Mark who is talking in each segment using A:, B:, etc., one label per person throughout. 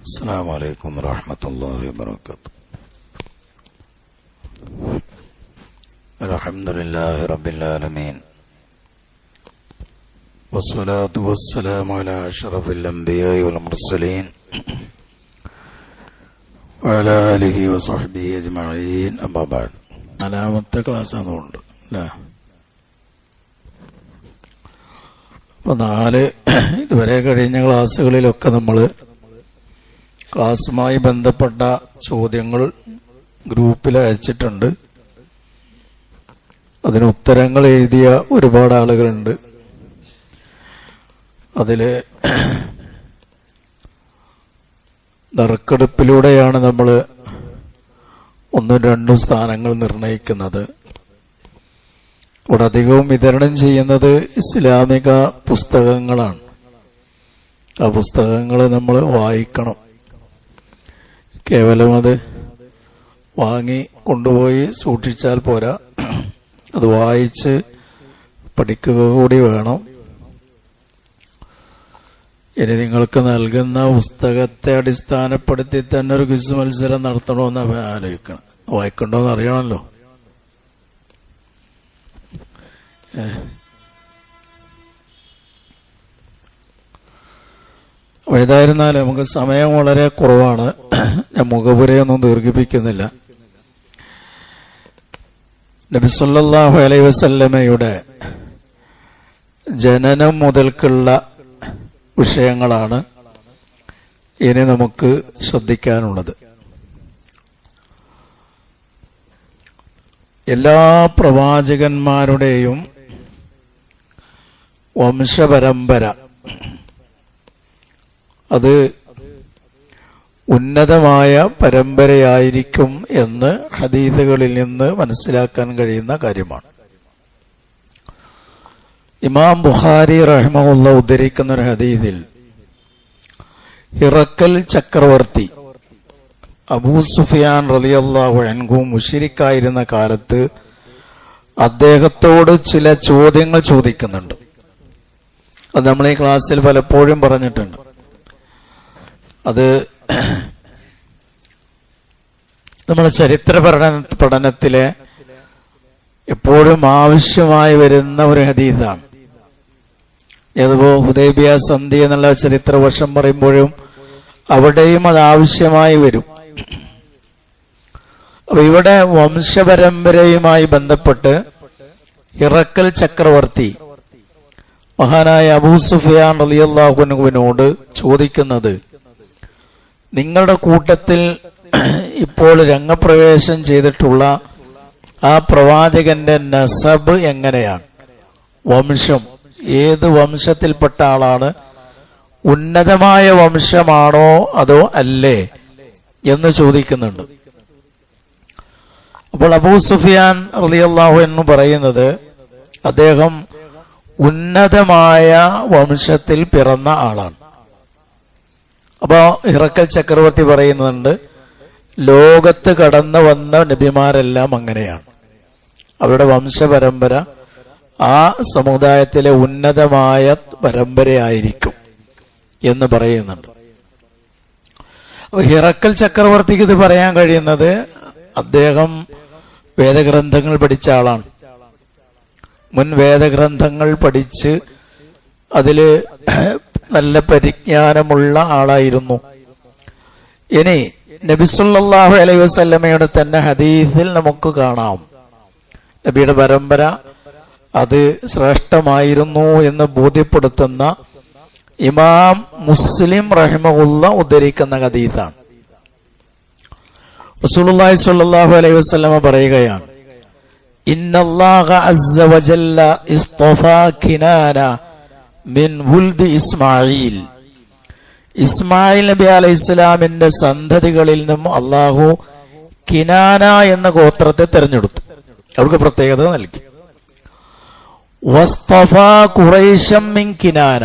A: السلام عليكم ورحمة الله وبركاته. الحمد لله رب العالمين، والصلاة والسلام على أشرف الأنبياء والمرسلين وعلى آله وصحبه أجمعين. أما بعد. നാലാമത്തെ ക്ലാസ് അതുകൊണ്ട് അല്ലേ? അപ്പൊ ഇതുവരെ കഴിഞ്ഞ ക്ലാസ്സുകളിലൊക്കെ നമ്മൾ ക്ലാസ്സുമായി ബന്ധപ്പെട്ട ചോദ്യങ്ങൾ ഗ്രൂപ്പിൽ അയച്ചിട്ടുണ്ട്. അതിന് ഉത്തരങ്ങൾ എഴുതിയ ഒരുപാട് ആളുകളുണ്ട്. അതില് നറുക്കെടുപ്പിലൂടെയാണ് നമ്മൾ 1-2 സ്ഥാനങ്ങൾ നിർണയിക്കുന്നത്. ഇവിടെ അധികവും വിതരണം ചെയ്യുന്നത് ഇസ്ലാമിക പുസ്തകങ്ങളാണ്. ആ പുസ്തകങ്ങൾ നമ്മൾ വായിക്കണം. കേവലം അത് വാങ്ങി കൊണ്ടുപോയി സൂക്ഷിച്ചാൽ പോരാ, അത് വായിച്ച് പഠിക്കുക കൂടി വേണം. ഇനി നിങ്ങൾക്ക് നൽകുന്ന പുസ്തകത്തെ അടിസ്ഥാനപ്പെടുത്തി തന്നെ ഒരു ക്വിസ് മത്സരം നടത്തണമെന്ന് ആലോചിക്കണം. വായിക്കണ്ടോന്ന് അറിയണമല്ലോ. ഏതായിരുന്നാലും നമുക്ക് സമയം വളരെ കുറവാണ്. ഞാൻ മുഖപുരയൊന്നും ദീർഘിപ്പിക്കുന്നില്ല. നബി സല്ലല്ലാഹു അലൈഹി വസല്ലമയുടെ ജനനം മുതൽക്കുള്ള വിഷയങ്ങളാണ് ഇനി നമുക്ക് ശ്രദ്ധിക്കാനുള്ളത്. എല്ലാ പ്രവാചകന്മാരുടെയും വംശപരമ്പര അത് ഉന്നതമായ പരമ്പരയായിരിക്കും എന്ന് ഹദീസുകളിൽ നിന്ന് മനസ്സിലാക്കാൻ കഴിയുന്ന കാര്യമാണ്. ഇമാം ബുഖാരി റഹിമഹുല്ലാ ഉദ്ധരിക്കുന്ന ഒരു ഹദീസിൽ ഹിറക്കൽ ചക്രവർത്തി അബൂ സുഫിയാൻ റളിയല്ലാഹു അൻഹു മുശ്രിക്കായിരുന്ന കാലത്ത് അദ്ദേഹത്തോട് ചില ചോദ്യങ്ങൾ ചോദിക്കുന്നുണ്ട്. അത് നമ്മൾ ഈ ക്ലാസ്സിൽ പലപ്പോഴും പറഞ്ഞിട്ടുണ്ട്. അത് നമ്മുടെ ചരിത്ര പഠനത്തിലെ എപ്പോഴും ആവശ്യമായി വരുന്ന ഒരു ഹദീസാണ്. ഏതുപോ ഹുദൈബിയ സന്ധി എന്നുള്ള ചരിത്ര വർഷം പറയുമ്പോഴും അവിടെയും അത് ആവശ്യമായി വരും. അപ്പൊ ഇവിടെ വംശപരമ്പരയുമായി ബന്ധപ്പെട്ട് ഹിറക്കൽ ചക്രവർത്തി മഹാനായ അബൂ സുഫിയാൻ റളിയല്ലാഹു അൻഹുവിനോട് ചോദിക്കുന്നത്, നിങ്ങളുടെ കൂട്ടത്തിൽ ഇപ്പോൾ രംഗപ്രവേശം ചെയ്തിട്ടുള്ള ആ പ്രവാചകന്റെ നസബ് എങ്ങനെയാണ്? വംശം ഏത് വംശത്തിൽപ്പെട്ട ആളാണ്? ഉന്നതമായ വംശമാണോ അതോ അല്ലേ എന്ന് ചോദിക്കുന്നുണ്ട്. അപ്പോൾ അബൂ സുഫിയാൻ റളിയല്ലാഹു അൻഹു പറയുന്നത് അദ്ദേഹം ഉന്നതമായ വംശത്തിൽ പിറന്ന ആളാണ്. അപ്പോ ഹിറക്കൽ ചക്രവർത്തി പറയുന്നുണ്ട്, ലോകത്ത് കടന്നു വന്ന നബിമാരെല്ലാം അങ്ങനെയാണ്. അവരുടെ വംശപരമ്പര ആ സമുദായത്തിലെ ഉന്നതമായ പരമ്പരയായിരിക്കും എന്ന് പറയുന്നുണ്ട്. അപ്പൊ ഹിറക്കൽ ചക്രവർത്തിക്ക് ഇത് പറയാൻ കഴിയുന്നത് അദ്ദേഹം വേദഗ്രന്ഥങ്ങൾ പഠിച്ച ആളാണ്. മുൻ വേദഗ്രന്ഥങ്ങൾ പഠിച്ച് അതില് നല്ല പരിജ്ഞാനമുള്ള ആളായിരുന്നു. ഇനി നബി സല്ലല്ലാഹു അലൈഹി വസല്ലമയുടെ തന്നെ ഹദീസിൽ നമുക്ക് കാണാം, നബിയുടെ പരമ്പര അത് ശ്രേഷ്ഠമായിരുന്നു എന്ന് ബോധ്യപ്പെടുത്തുന്ന ഇമാം മുസ്ലിം റഹിമഹുല്ലാ ഉദ്ധരിക്കുന്ന ഹദീസാണ്. റസൂലുള്ളാഹി സ്വല്ലല്ലാഹു അലൈഹി വസല്ലമ പറയുകയാണ്, ഇന്നല്ലാഹ അസ്സ വജല്ല ഇസ്തഫാ കിനാന മിൻ വുൽദി ഇസ്മായിൽ. ഇസ്മായിൽ നബി അലൈഹിസ്സലാമിന്റെ സന്തതികളിൽ നിന്നും അള്ളാഹു കിനാന എന്ന ഗോത്രത്തെ തെരഞ്ഞെടുത്തു, അവർക്ക് പ്രത്യേകത നൽകി. വസ്തഫാ ഖുറൈശം മിൻ കിനാന,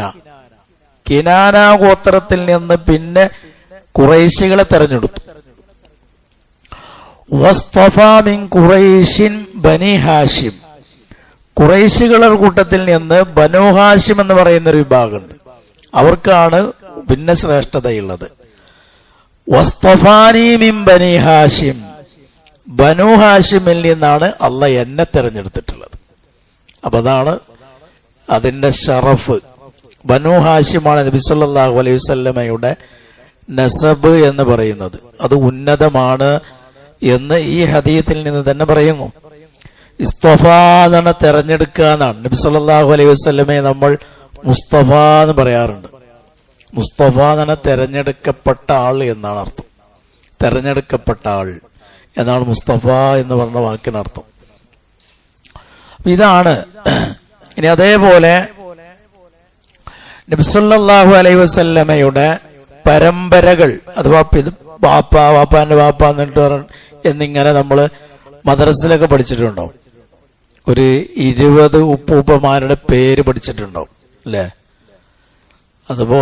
A: കിനാന ഗോത്രത്തിൽ നിന്ന് പിന്നെ ഖുറൈശികളെ തെരഞ്ഞെടുത്തു. വസ്തഫാ മിൻ ഖുറൈശിൻ ബനി ഹാഷിം, ഖുറൈശികളുടെ കൂട്ടത്തിൽ നിന്ന് ബനു ഹാഷിം എന്ന് പറയുന്ന ഒരു വിഭാഗമുണ്ട്, അവർക്കാണ് ഭിന്ന ശ്രേഷ്ഠതയുള്ളത്. വസ്തഫാനി മിൻ ബനി ഹാഷിം, ബനു ഹാഷിമിൽ നിന്നാണ് അള്ളാഹ് എന്നെ തെരഞ്ഞെടുത്തിട്ടുള്ളത്. അപ്പൊ അതാണ് അതിന്റെ ഷറഫ്. ബനു ഹാഷിമാണ് നബി സല്ലല്ലാഹു അലൈഹി വസല്ലമയുടെ നസബ് എന്ന് പറയുന്നത്. അത് ഉന്നതമാണ് എന്ന് ഈ ഹദീത്തിൽ നിന്ന് തന്നെ പറയുന്നു. ഇസ്തഫാദനെ തെരഞ്ഞെടുക്കുക എന്നാണ്. നബി സല്ലല്ലാഹു അലൈഹി വസല്ലമയെ നമ്മൾ മുസ്തഫ എന്ന് പറയാറുണ്ട്. മുസ്തഫാദനെ തെരഞ്ഞെടുക്കപ്പെട്ട ആൾ എന്നാണ് അർത്ഥം. തെരഞ്ഞെടുക്കപ്പെട്ട ആൾ എന്നാണ് മുസ്തഫ എന്ന് പറഞ്ഞ വാക്കിനർത്ഥം. ഇതാണ്. ഇനി അതേപോലെ നബി സല്ലല്ലാഹു അലൈഹി വസല്ലമയുടെ പരമ്പരകൾ, അഥവാ വാപ്പ, വാപ്പാന്റെ വാപ്പ എന്നിങ്ങനെ നമ്മൾ മദ്രസയിലൊക്കെ പഠിച്ചിട്ടുണ്ടോ? ഒരു 20 ഉപ്പൂപ്പമാരുടെ പേര് പഠിച്ചിട്ടുണ്ടാവും അല്ലേ? അതിപ്പോ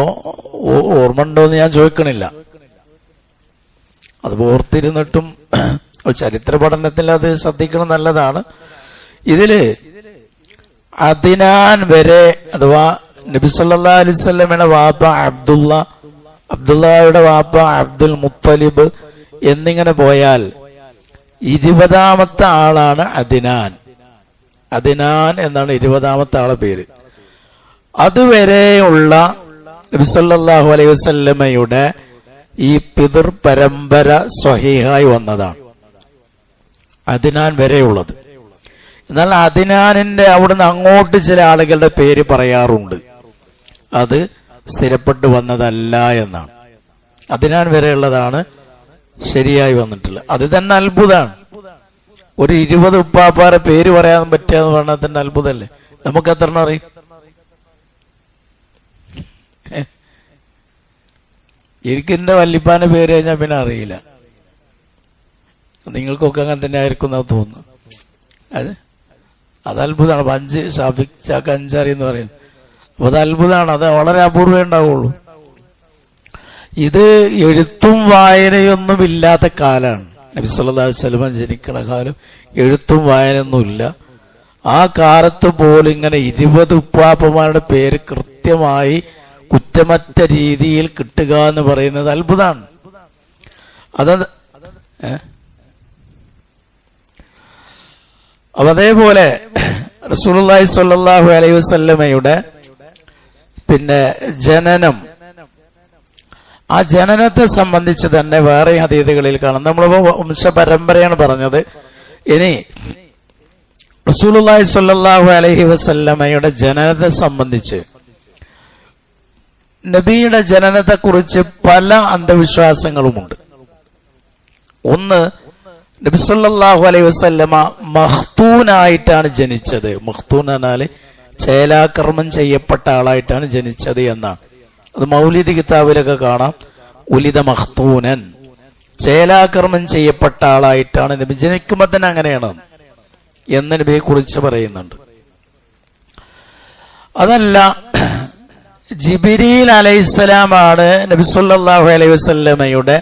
A: ഓർമ്മ ഉണ്ടോന്ന് ഞാൻ ചോദിക്കണില്ല. അത് ഓർത്തിരുന്നിട്ടും ചരിത്ര പഠനത്തിൽ അത് ശ്രദ്ധിക്കണം, നല്ലതാണ്. ഇതില് അദ്നാൻ വരെ, അഥവാ നബി സല്ലല്ലാഹു അലൈഹി വസല്ലമയുടെ വാപ്പ അബ്ദുള്ളയുടെ വാപ്പ അബ്ദുൽ മുത്തലിബ് എന്നിങ്ങനെ പോയാൽ 20ാമത്തെ ആളാണ് അദ്നാൻ. അദ്നാൻ എന്നാണ് 20ാമത്തെ ആളെ പേര്. അതുവരെയുള്ള നബി സല്ലല്ലാഹു അലൈഹി വസല്ലമയുടെ ഈ പിതൃ പരമ്പര സ്വഹീഹായി വന്നതാണ്, അദ്നാൻ വരെയുള്ളത്. എന്നാൽ അദ്നാനിന്റെ അവിടുന്ന് അങ്ങോട്ട് ചില ആളുകളുടെ പേര് പറയാറുണ്ട്. അത് സ്ഥിരപ്പെട്ടു വന്നതല്ല എന്നാണ്. അദ്നാൻ വരെയുള്ളതാണ് ശരിയായി വന്നിട്ടുള്ളത്. അത് തന്നെ അത്ഭുതമാണ്. ഒരു 20 ഉപ്പാപ്പാരെ പേര് പറയാൻ പറ്റുകയെന്ന് പറഞ്ഞാൽ തന്നെ അത്ഭുതമല്ലേ? നമുക്ക് എത്ര അറിയും? എനിക്ക് എന്റെ വല്ലിപ്പാന്റെ പേര് കഴിഞ്ഞാൽ പിന്നെ അറിയില്ല. നിങ്ങൾക്കൊക്കെ അങ്ങനെ തന്നെ ആയിരിക്കും എന്നാ തോന്നുന്നു. അത് അത്ഭുതമാണ്. 5 ഷാഫിഖ് ചാക്ക 5 അറിയെന്ന് പറയുന്നത്. അപ്പൊ അത് അത്ഭുതമാണ്. അത് വളരെ അപൂർവേ ഉണ്ടാവുള്ളൂ. ഇത് എഴുത്തും വായനയൊന്നും ഇല്ലാത്ത കാലാണ്. നബി സല്ലല്ലാഹു അലൈഹി വസല്ലം ജനിക്കണ കാലം എഴുത്തും വായനയൊന്നുമില്ല. ആ കാലത്ത് പോലും ഇങ്ങനെ 20 ഉപ്പാപ്പമാരുടെ പേര് കൃത്യമായി കുറ്റമറ്റ രീതിയിൽ കിട്ടുക എന്ന് പറയുന്നത് അത്ഭുതമാണ്. അപ്പൊ അതേപോലെ റസൂലുള്ളാഹി സ്വല്ലല്ലാഹു അലൈഹി വസല്ലമയുടെ പിന്നെ ജനനം, ആ ജനനത്തെ സംബന്ധിച്ച് തന്നെ വേറെ ഹദീസുകളിൽ കാണാം. നമ്മളിപ്പോ വംശപരമ്പരയാണ് പറഞ്ഞത്. ഇനി റസൂലുള്ളാഹി സ്വല്ലല്ലാഹു അലൈഹി വസല്ലമയുടെ ജനനത്തെ സംബന്ധിച്ച്, നബിയുടെ ജനനത്തെ കുറിച്ച് പല അന്ധവിശ്വാസങ്ങളുമുണ്ട്. ഒന്ന്, നബി സല്ലല്ലാഹു അലൈഹി വസല്ലമ മഖ്തൂനായിട്ടാണ് ജനിച്ചത്. മഖ്തൂൻ എന്നാൽ ചേലാകർമ്മം ചെയ്യപ്പെട്ട ആളായിട്ടാണ് ജനിച്ചത് എന്നാണ്. അത് മൗലിദ് കിതാബിലൊക്കെ കാണാം. ഉലിദ മഖ്തൂനൻ, ചേലാകർമ്മം ചെയ്യപ്പെട്ട ആളായിട്ടാണ് നബി. ജനിക്കുമ്പോൾ തന്നെ അങ്ങനെയാണ് എന്ന് നബിയെ കുറിച്ച് പറയുന്നുണ്ട്. അതല്ല, ജിബ്രീൽ അലൈഹിസ്സലാമാണ് നബി സല്ലല്ലാഹു അലൈഹി വസല്ലമയുടെ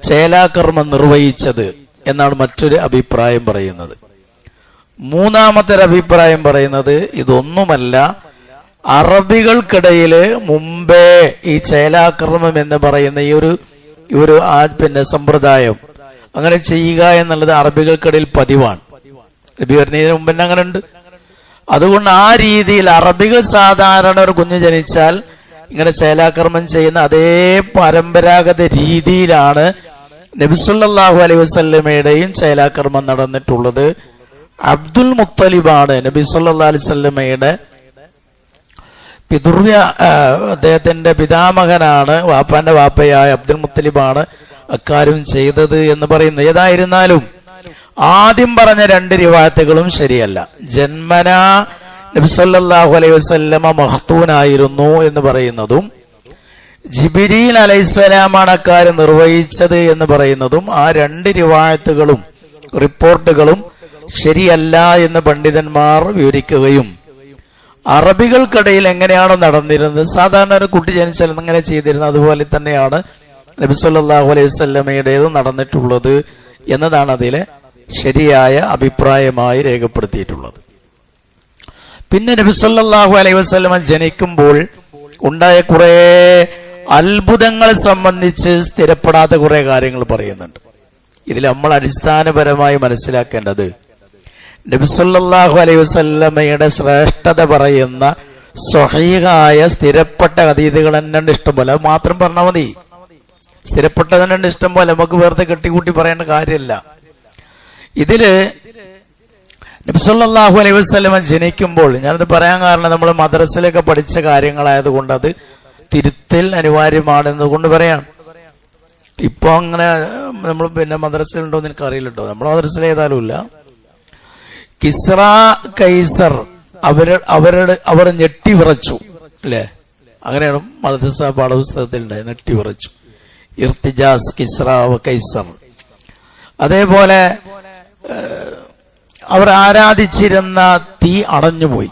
A: ചേലാകർമ്മം നിർവഹിച്ചത് എന്നാണ് മറ്റൊരു അഭിപ്രായം പറയുന്നത്. മൂന്നാമത്തെ അഭിപ്രായം പറയുന്നത് ഇതൊന്നുമല്ല, അറബികൾക്കിടയില് മുമ്പേ ഈ ചേലാകർമ്മം എന്ന് പറയുന്ന ഈ ഒരു പിന്നെ സമ്പ്രദായം അങ്ങനെ ചെയ്യുക എന്നുള്ളത് അറബികൾക്കിടയിൽ പതിവാണ്. നബി വരുന്നതിന് മുമ്പ് തന്നെ അങ്ങനെ ഉണ്ട്. അതുകൊണ്ട് ആ രീതിയിൽ അറബികൾ സാധാരണ ഒരു കുഞ്ഞ് ജനിച്ചാൽ ഇങ്ങനെ ചേലാകർമ്മം ചെയ്യുന്ന അതേ പരമ്പരാഗത രീതിയിലാണ് നബി സല്ലല്ലാഹു അലൈഹി വസല്ലമയുടെയും ചേലാകർമ്മം നടന്നിട്ടുള്ളത്. അബ്ദുൽ മുത്തലിബാണ് നബി സല്ലല്ലാഹു അലൈഹി വസല്ലമയുടെ അദ്ദേഹത്തിന്റെ പിതാമഹനാണ്, വാപ്പാന്റെ വാപ്പയായ അബ്ദുൽ മുത്തലിബാണ് അക്കാര്യം ചെയ്തത് എന്ന് പറയുന്നു. ഏതായിരുന്നാലും ആദ്യം പറഞ്ഞ 2 റിവായത്തുകളും ശരിയല്ല. ജന്മനാ നബി സല്ലല്ലാഹു അലൈഹി വസല്ലമ മഖ്തൂനായിരുന്നു എന്ന് പറയുന്നതും ജിബ്രീൽ അലൈഹിസ്സലാമാണ് അക്കാര്യം നിർവഹിച്ചത് എന്ന് പറയുന്നതും, ആ 2 റിവായത്തുകളും റിപ്പോർട്ടുകളും ശരിയല്ല എന്ന് പണ്ഡിതന്മാർ വിവരിക്കുകയും, അറബികൾക്കിടയിൽ എങ്ങനെയാണോ നടന്നിരുന്നത്, സാധാരണ ഒരു കുട്ടി ജനിച്ചാൽ എങ്ങനെ ചെയ്തിരുന്നത് അതുപോലെ തന്നെയാണ് നബി സല്ലല്ലാഹു അലൈഹി വസല്ലമയുടേതും നടന്നിട്ടുള്ളത് എന്നതാണ് അതിലെ ശരിയായ അഭിപ്രായമായി രേഖപ്പെടുത്തിയിട്ടുള്ളത്. പിന്നെ നബി സല്ലല്ലാഹു അലൈഹി വസല്ലമ ജനിക്കുമ്പോൾ ഉണ്ടായ കുറെ അത്ഭുതങ്ങളെ സംബന്ധിച്ച് സ്ഥിരപ്പെടാത്ത കുറെ കാര്യങ്ങൾ പറയുന്നുണ്ട്. ഇതിൽ നമ്മൾ അടിസ്ഥാനപരമായി മനസ്സിലാക്കേണ്ടത് നബി സല്ലല്ലാഹു അലൈഹി വസല്ലമയുടെ ശ്രേഷ്ഠത പറയുന്ന സ്വഹീഹായ സ്ഥിരപ്പെട്ട ഹദീസുകൾ തന്നെ ഇഷ്ടംപോലെ, അത് മാത്രം പറഞ്ഞാൽ മതി. സ്ഥിരപ്പെട്ടത് തന്നെ ഇഷ്ടം പോലെ, നമുക്ക് വെറുതെ കെട്ടിക്കൂട്ടി പറയേണ്ട കാര്യമില്ല. ഇതില് നബി സല്ലല്ലാഹു അലൈഹി വസല്ലമ ജനിക്കുമ്പോൾ, ഞാനത് പറയാൻ കാരണം നമ്മൾ മദ്രസയിലൊക്കെ പഠിച്ച കാര്യങ്ങളായതുകൊണ്ട് അത് തിരുത്തൽ അനിവാര്യമാണെന്ന് കൊണ്ട് പറയാം. ഇപ്പൊ അങ്ങനെ നമ്മൾ പിന്നെ മദ്രസയിലുണ്ടോ എന്ന് എനിക്ക് അറിയില്ല കേട്ടോ, നമ്മുടെ മദ്രസയിൽ ഏതായാലും ഇല്ല. കിസ്റ കൈസർ അവർ ഞെട്ടിവിറച്ചു അല്ലേ, അങ്ങനെയാണ് മദ്രസ പാഠപുസ്തകത്തിൽ ഉണ്ടായത്. ഞെട്ടിവിറച്ചു, ഇർത്തിജാസ് കിസ്റ കൈസർ. അതേപോലെ അവർ ആരാധിച്ചിരുന്ന തീ അടഞ്ഞുപോയി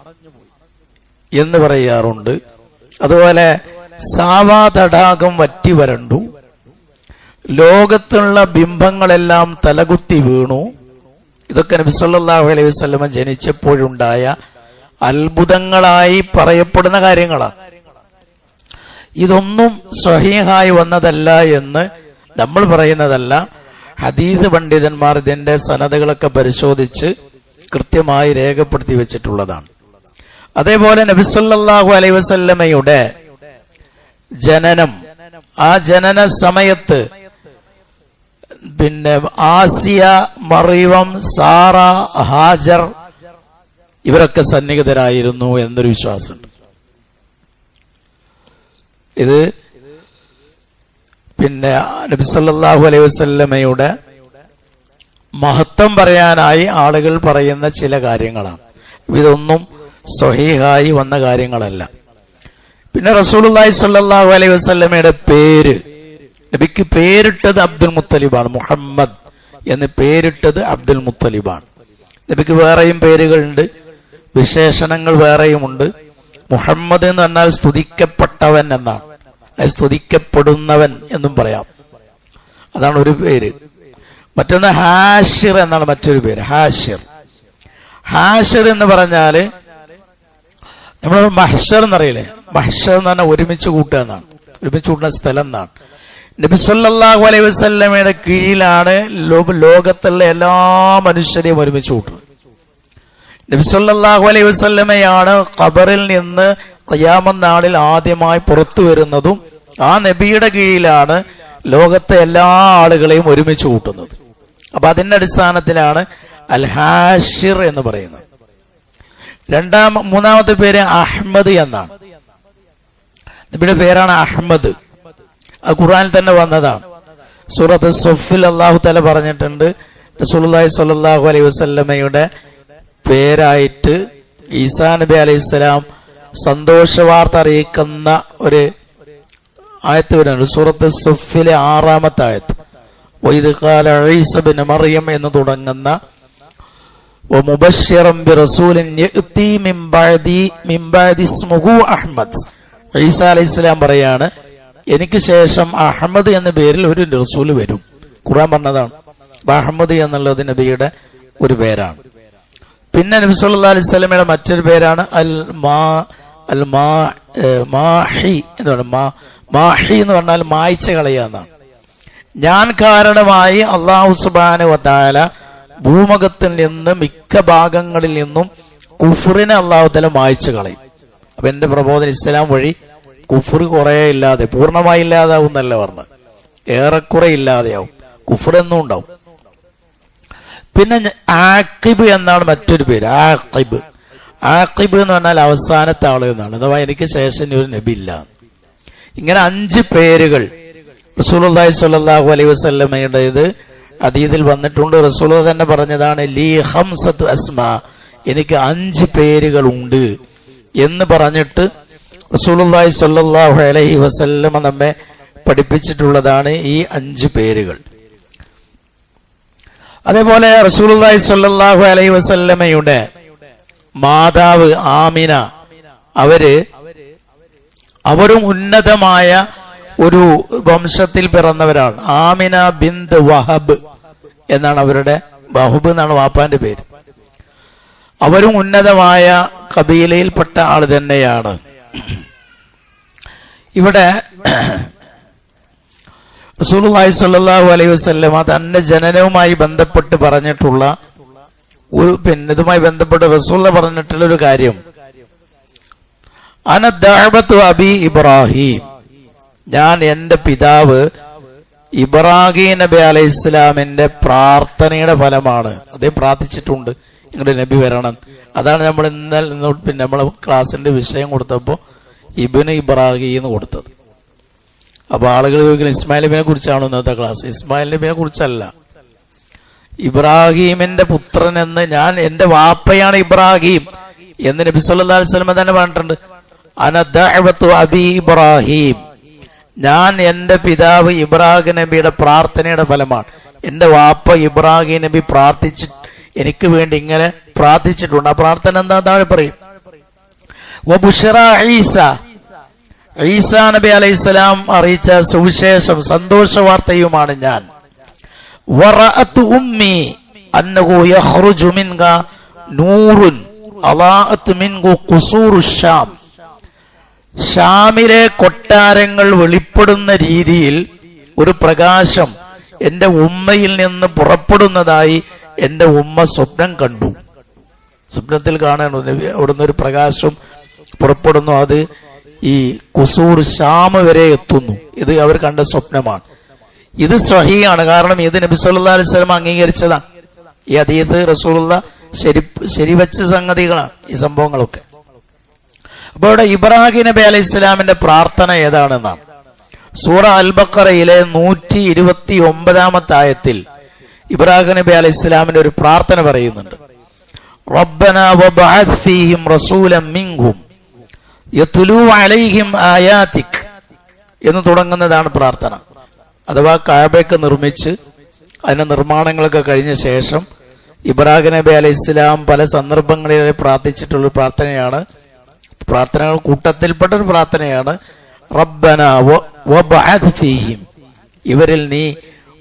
A: എന്ന് പറയാറുണ്ട്. അതുപോലെ സാവാ തടാകം വറ്റി വരണ്ടു, ലോകത്തുള്ള ബിംബങ്ങളെല്ലാം തലകുത്തി വീണു. ഇതൊക്കെ നബി സല്ലല്ലാഹു അലൈഹി വസല്ലമ ജനിച്ചപ്പോഴുണ്ടായ അത്ഭുതങ്ങളായി പറയപ്പെടുന്ന കാര്യങ്ങളാണ്. ഇതൊന്നും സ്വഹീഹായി വന്നതല്ല എന്ന് നമ്മൾ പറയുന്നതല്ല. ഹദീസ് പണ്ഡിതന്മാർ ഇതിന്റെ സനദുകളൊക്കെ പരിശോധിച്ച് കൃത്യമായി രേഖപ്പെടുത്തി വെച്ചിട്ടുള്ളതാണ്. അതേപോലെ നബി സല്ലല്ലാഹു അലൈഹി വസല്ലമയുടെ ജനനം, ആ ജനന സമയത്ത് പിന്നെ ആസിയ, മറിയം, സാറ, ഹാജർ ഇവരൊക്കെ സന്നിഹിതരായിരുന്നു എന്നൊരു വിശ്വാസമുണ്ട്. ഇത് പിന്നെ നബി സല്ലല്ലാഹു അലൈഹി വസല്ലമയുടെ മഹത്വം പറയാനായി ആളുകൾ പറയുന്ന ചില കാര്യങ്ങളാണ്. ഇതൊന്നും സ്വഹീഹായി വന്ന കാര്യങ്ങളല്ല. പിന്നെ റസൂലുള്ളാഹി സ്വല്ലല്ലാഹു അലൈഹി വസല്ലമയുടെ പേര്, നബിക്ക് പേരിട്ടത് അബ്ദുൽ മുത്തലിബാണ്. മുഹമ്മദ് എന്ന് പേരിട്ടത് അബ്ദുൽ മുത്തലിബാണ്. നബിക്ക് വേറെയും പേരുകളുണ്ട്, വിശേഷണങ്ങൾ വേറെയുമുണ്ട്. മുഹമ്മദ് എന്ന് പറഞ്ഞാൽ സ്തുതിക്കപ്പെട്ടവൻ എന്നാണ്, സ്തുതിക്കപ്പെടുന്നവൻ എന്നും പറയാം. അതാണ് ഒരു പേര്. മറ്റൊന്ന് ഹാഷിർ എന്നാണ് മറ്റൊരു പേര്, ഹാഷിർ. ഹാഷിർ എന്ന് പറഞ്ഞാല് നമ്മൾ മഹ്ശർ എന്നറിയില്ലേ, മഹ്ശർ എന്ന് പറഞ്ഞാൽ ഒരുമിച്ച് കൂട്ടുക എന്നാണ്, ഒരുമിച്ച് കൂട്ടുന്ന സ്ഥലം എന്നാണ്. നബി സല്ലല്ലാഹു അലൈഹി വസല്ലമയുടെ കീഴിലാണ് ലോകത്തുള്ള എല്ലാ മനുഷ്യരെയും ഒരുമിച്ച് കൂട്ടുന്നത്. നബി സല്ലല്ലാഹു അലൈഹി വസല്ലമയാണ് ഖബറിൽ നിന്ന് ഖിയാമത്ത് നാളിൽ ആദ്യമായി പുറത്തു വരുന്നതും ആ നബിയുടെ കീഴിലാണ് ലോകത്തെ എല്ലാ ആളുകളെയും ഒരുമിച്ച് കൂട്ടുന്നത്. അപ്പൊ അതിന്റെ അടിസ്ഥാനത്തിലാണ് അൽ ഹാഷിർ എന്ന് പറയുന്നത്. മൂന്നാമത്തെ പേര് അഹ്മദ് എന്നാണ്. നബിയുടെ പേരാണ് അഹ്മദ്. അത് ഖുർആനിൽ തന്നെ വന്നതാണ്. സൂറത്ത് സഫിൽ അല്ലാഹു തആല പറഞ്ഞിട്ടുണ്ട്, റസൂലുള്ളാഹി സ്വല്ലല്ലാഹു അലൈഹി വസല്ലമയുടെ പേരായിട്ട് ഈസാ നബി അലൈഹിസ്സലാം സന്തോഷവാർത്ത അറിയിക്കുന്ന ഒരു ആയത്ത് വരുന്നുണ്ട്. സൂറത്ത് സഫിലെ 6-ാമത്തെ ആയത്ത്, വഇദ് ഖാല ഈസ ഇബ്നു മറിയം എന്ന് തുടങ്ങുന്ന വമുബശ്ശിറൻ ബിറസൂലിൻ യഅതി മിൻ ബഅദി ഇസ്മുഹു അഹ്മദ്. ഈസാ അലൈഹിസ്സലാം പറയാണ്, എനിക്ക് ശേഷം അഹമ്മദ് എന്ന പേരിൽ ഒരു റസൂൽ വരും. ഖുർആൻ പറഞ്ഞതാണ്. അഹമ്മദ് എന്നുള്ളത് നബിയുടെ ഒരു പേരാണ്. പിന്നെ നബി സല്ലല്ലാഹു അലൈഹി വസല്ലമയുടെ മറ്റൊരു പേരാണ് മാഹി എന്ന് പറഞ്ഞാൽ, മാഹി എന്ന് പറഞ്ഞാൽ മായ്ച്ച കളയുക എന്നാണ്. ഞാൻ കാരണമായി അല്ലാഹു സുബ്ഹാനഹു വ തആല ഭൂമുഖത്തിൽ നിന്ന് മിക്ക ഭാഗങ്ങളിൽ നിന്നും കുഫറിനെ അല്ലാഹു തആല മായ്ച്ചു കളയും. അപ്പൊ എന്റെ പ്രബോധനം ഇസ്ലാം വഴി കുഫർ കുറെ ഇല്ലാതെ, പൂർണ്ണമായി ഇല്ലാതാവും എന്നല്ല പറഞ്ഞത്, ഏറെക്കുറെ ഇല്ലാതെയാവും. കുഫർ എന്നും ഉണ്ടാവും. പിന്നെ ആഖിബ് എന്നാണ് മറ്റൊരു പേര്, ആഖിബ്. ആഖിബ് എന്ന് പറഞ്ഞാൽ അവസാനത്തെ ആള് എന്നാണ്. അഥവാ എനിക്ക് ശേഷം ഒരു നബി ഇല്ല. ഇങ്ങനെ 5 പേരുകൾ റസൂലുള്ളാഹി സ്വല്ലല്ലാഹു അലൈഹി വസല്ലമയുടേത് ഹദീസിൽ വന്നിട്ടുണ്ട്. റസൂലുള്ളാഹി തന്നെ പറഞ്ഞതാണ്, ലീ ഖംസത്തു അസ്മാ, എനിക്ക് 5 പേരുകൾ ഉണ്ട് എന്ന് പറഞ്ഞിട്ട് റസൂലുള്ളാഹി സ്വല്ലല്ലാഹു അലൈഹി വസല്ലമ നമ്മെ പഠിപ്പിച്ചിട്ടുള്ളതാണ് ഈ 5 പേരുകൾ. അതേപോലെ റസൂലുള്ളാഹി സ്വല്ലല്ലാഹു അലൈഹി വസല്ലമയുടെ മാതാവ് ആമിന, അവരും ഉന്നതമായ ഒരു വംശത്തിൽ പിറന്നവരാണ്. ആമിന ബിന്ത് വഹബ് എന്നാണ് അവരുടെ, വഹബ് എന്നാണ് വാപ്പാന്റെ പേര്. അവരും ഉന്നതമായ കബീലയിൽപ്പെട്ട ആൾ തന്നെയാണ്. ഇവിടെ റസൂലുള്ളാഹി സ്വല്ലല്ലാഹു അലൈഹി വസല്ലമ തന്റെ ജനനവുമായി ബന്ധപ്പെട്ട് പറഞ്ഞിട്ടുള്ള ഇതുമായി ബന്ധപ്പെട്ട് റസൂലുള്ള പറഞ്ഞിട്ടുള്ള ഒരു കാര്യം, അന ദഅവതു അബി ഇബ്രാഹിം, ഞാൻ എന്റെ പിതാവ് ഇബ്രാഹിം നബി അലൈഹി ഇസ്ലാമിന്റെ പ്രാർത്ഥനയുടെ ഫലമാണ്. അദ്ദേഹം പ്രാർത്ഥിച്ചിട്ടുണ്ട് ഇങ്ങോട്ട് നബി വരണം. അതാണ് നമ്മൾ പിന്നെ നമ്മളെ ക്ലാസിന്റെ വിഷയം കൊടുത്തപ്പോ ഇബ്നു ഇബ്രാഹിം എന്ന് കൊടുത്തത്. അപ്പൊ ആളുകൾ ചോദിക്കുന്നത് ഇസ്മായിൽ നബിനെ കുറിച്ചാണോ ഇന്നത്തെ ക്ലാസ്? ഇസ്മായിൽ നബിനെ കുറിച്ചല്ല, ഇബ്രാഹിമിന്റെ പുത്രൻ എന്ന്, ഞാൻ എന്റെ വാപ്പയാണ് ഇബ്രാഹിം എന്ന് നബി സല്ലല്ലാഹു അലൈഹി വസല്ലം തന്നെ പറഞ്ഞിട്ടുണ്ട്. അന ദഅവതു അബി ഇബ്രാഹിം, ഞാൻ എന്റെ പിതാവ് ഇബ്രാഹിം നബിയുടെ പ്രാർത്ഥനയുടെ ഫലമാണ്. എന്റെ വാപ്പ ഇബ്രാഹിം നബി എനിക്ക് വേണ്ടി ഇങ്ങനെ പ്രാർത്ഥിച്ചിട്ടുണ്ട്. ആ പ്രാർത്ഥന എന്താ താഴെ പറയും. ഈസാ നബി അലൈഹിസ്സലാം അറിയിച്ച സുവിശേഷം സന്തോഷ വാർത്തയുമാണ് ഞാൻ. വറഅതു ഉമ്മി അന്നഹു യഖ്റുജു മിൻക നൂറുൻ അളാഅതു മിൻഹു ഖുസൂറു ശാം, ഷാമിലെ കൊട്ടാരങ്ങൾ വെളിപ്പെടുന്ന രീതിയിൽ ഒരു പ്രകാശം എന്റെ ഉമ്മയിൽ നിന്ന് പുറപ്പെടുന്നതായി എന്റെ ഉമ്മ സ്വപ്നം കണ്ടു. സ്വപ്നത്തിൽ കാണുന്നു അവിടുന്ന് ഒരു പ്രകാശം പുറപ്പെടുന്നു. അത് ഈ കുസൂർ ഷാം വരെ എത്തുന്നു. ഇത് അവർ കണ്ട സ്വപ്നമാണ്. ഇത് സ്വഹീഹാണ്. കാരണം ഇത് നബി സല്ലല്ലാഹു അലൈഹി വസല്ലം അംഗീകരിച്ചതാണ്. ഈ ഹദീസ് റസൂലുള്ള ശരിവെച്ച സംഗതികളാണ് ഈ സംഭവങ്ങളൊക്കെ. അപ്പൊ ഇവിടെ ഇബ്രാഹിം നബി അലൈഹി ഇസ്ലാമിന്റെ പ്രാർത്ഥന ഏതാണെന്നാണ് സൂറ അൽ ബഖറയിലെ 129 ആയത്തിൽ ഇബ്രാഹിം നബി അലൈഹി ഇസ്ലാമിന്റെ ഒരു പ്രാർത്ഥന പറയുന്നുണ്ട്. റബ്ബനാ വബഅത്ത് ഫീഹിം റസൂലൻ മിൻഹും യത്ലൂ അലൈഹിം ആയാതിക് എന്ന് തുടങ്ങുന്നതാണ് പ്രാർത്ഥന. അഥവാ കഅബയൊക്കെ നിർമ്മിച്ച് അതിന്റെ നിർമ്മാണങ്ങളൊക്കെ കഴിഞ്ഞ ശേഷം ഇബ്രാഹിം നബി അലൈഹി ഇസ്ലാം പല സന്ദർഭങ്ങളിൽ പ്രാർത്ഥിച്ചിട്ടുള്ള പ്രാർത്ഥനയാണ്. പ്രാർത്ഥനകൾ കൂട്ടത്തിൽപ്പെട്ട ഒരു പ്രാർത്ഥനയാണ്. റബ്ബനാ വബഅത്ത് ഫീഹിം, ഇവരിൽ നീ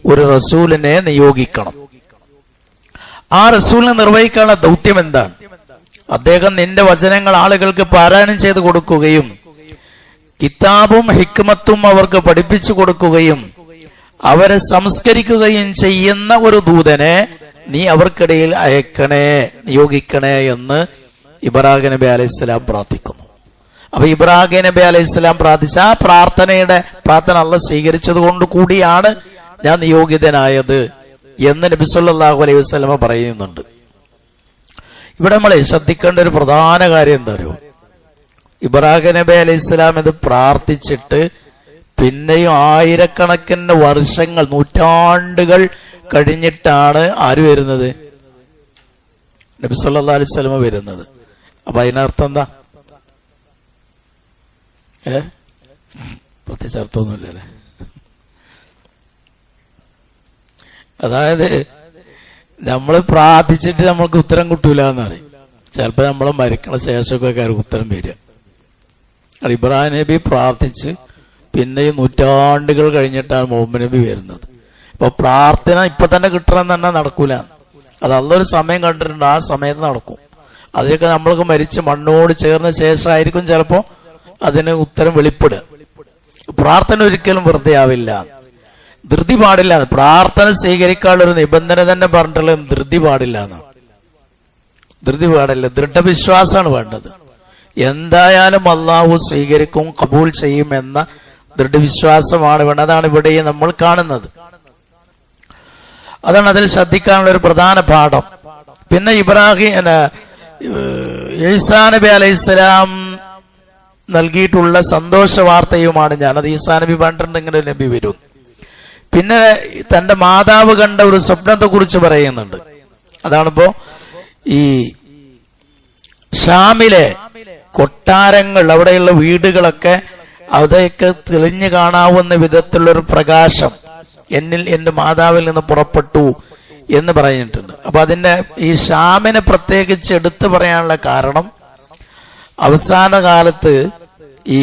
A: ഒരു റസൂലിനെ നിയോഗിക്കണം. ആ റസൂലിനെ നിർവഹിക്കാനുള്ള ദൗത്യം എന്താണ്? അദ്ദേഹം നിന്റെ വചനങ്ങൾ ആളുകൾക്ക് പാരായണം ചെയ്ത് കൊടുക്കുകയും കിതാബും ഹിക്മത്തും അവർക്ക് പഠിപ്പിച്ചു കൊടുക്കുകയും അവരെ സംസ്കരിക്കുകയും ചെയ്യുന്ന ഒരു ദൂതനെ നീ അവർക്കിടയിൽ അയക്കണേ, നിയോഗിക്കണേ എന്ന് ഇബ്രാഹിം നബി അലൈഹി സ്വലാം പ്രാർത്ഥിക്കുന്നു. അപ്പൊ ഇബ്രാഹിം നബി അലൈഹി സ്വലാം പ്രാർത്ഥിച്ച ആ പ്രാർത്ഥന അല്ലാഹ് സ്വീകരിച്ചത് കൊണ്ട് കൂടിയാണ് ഞാൻ നിയോഗിതനായത് എന്ന് നബി സല്ലല്ലാഹു അലൈഹി വസല്ലം പറയുന്നുണ്ട്. ഇവിടെ നമ്മൾ ശ്രദ്ധിക്കേണ്ട ഒരു പ്രധാന കാര്യം എന്താ അറിയോ? ഇബ്രാഹിം നബി അലൈഹി സ്വലാം ഇത് പ്രാർത്ഥിച്ചിട്ട് പിന്നെയും ആയിരക്കണക്കിന് വർഷങ്ങൾ, നൂറ്റാണ്ടുകൾ കഴിഞ്ഞിട്ടാണ് ആര് വരുന്നത്? നബി സല്ലല്ലാഹു അലൈഹി വസല്ലം വരുന്നത്. അപ്പൊ അതിനർത്ഥം എന്താ? പ്രത്യേകിച്ച് അർത്ഥമൊന്നുമില്ലല്ലേ. അതായത് നമ്മൾ പ്രാർത്ഥിച്ചിട്ട് നമ്മൾക്ക് ഉത്തരം കിട്ടൂല എന്നറിയും. ചിലപ്പോ നമ്മൾ മരിക്കണ ശേഷമൊക്കെ ഉത്തരം വരിക. ഇബ്രാഹിം നബി പ്രാർത്ഥിച്ച് പിന്നെയും നൂറ്റാണ്ടുകൾ കഴിഞ്ഞിട്ടാണ് മുഹമ്മദ് നബി വരുന്നത്. അപ്പൊ പ്രാർത്ഥന ഇപ്പൊ തന്നെ കിട്ടണം തന്നെ നടക്കൂല. അത് അള്ളൊരു സമയം കണ്ടിട്ടുണ്ട്, ആ സമയത്ത് നടക്കും. അതിലൊക്കെ നമ്മൾക്ക് മരിച്ച് മണ്ണോട് ചേർന്ന ശേഷമായിരിക്കും ചിലപ്പോ അതിന് ഉത്തരം വെളിപ്പെടുക. പ്രാർത്ഥന ഒരിക്കലും വെറുതെ ആവില്ല. ധൃതി പാടില്ല. പ്രാർത്ഥന സ്വീകരിക്കാനുള്ള ഒരു നിബന്ധന തന്നെ പറഞ്ഞിട്ടുള്ളത് ധൃതി പാടില്ല എന്നാണ്. ധൃതി പാടില്ല, ദൃഢവിശ്വാസമാണ് വേണ്ടത്. എന്തായാലും അള്ളാഹു സ്വീകരിക്കും, കബൂൽ ചെയ്യും എന്ന ദൃഢവിശ്വാസമാണ് വേണ്ടത്. അതാണ് ഇവിടെ നമ്മൾ കാണുന്നത്. അതാണ് അതിൽ ശ്രദ്ധിക്കാനുള്ള ഒരു പ്രധാന പാഠം. പിന്നെ ഈസാ നബി അലൈഹിസ്സലാം നൽകിയിട്ടുള്ള സന്തോഷ വാർത്തയുമാണ് ഞാൻ. അത് ഈസാ നബി പറഞ്ഞിട്ടുണ്ട് ഇങ്ങനെ ഒരു നബി വരും. പിന്നെ തന്റെ മാതാവ് കണ്ട ഒരു സ്വപ്നത്തെ കുറിച്ച് പറയുന്നുണ്ട്. അതാണിപ്പോ ഈ ഷാമിലെ കൊട്ടാരങ്ങൾ, അവിടെയുള്ള വീടുകളൊക്കെ അതൊക്കെ തെളിഞ്ഞു കാണാവുന്ന വിധത്തിലുള്ള ഒരു പ്രകാശം എന്റെ മാതാവിൽ നിന്ന് പുറപ്പെട്ടു എന്ന് പറഞ്ഞിട്ടുണ്ട്. അപ്പൊ അതിന്റെ ഈ ഷാമിനെ പ്രത്യേകിച്ച് എടുത്തു പറയാനുള്ള കാരണം, അവസാന കാലത്ത് ഈ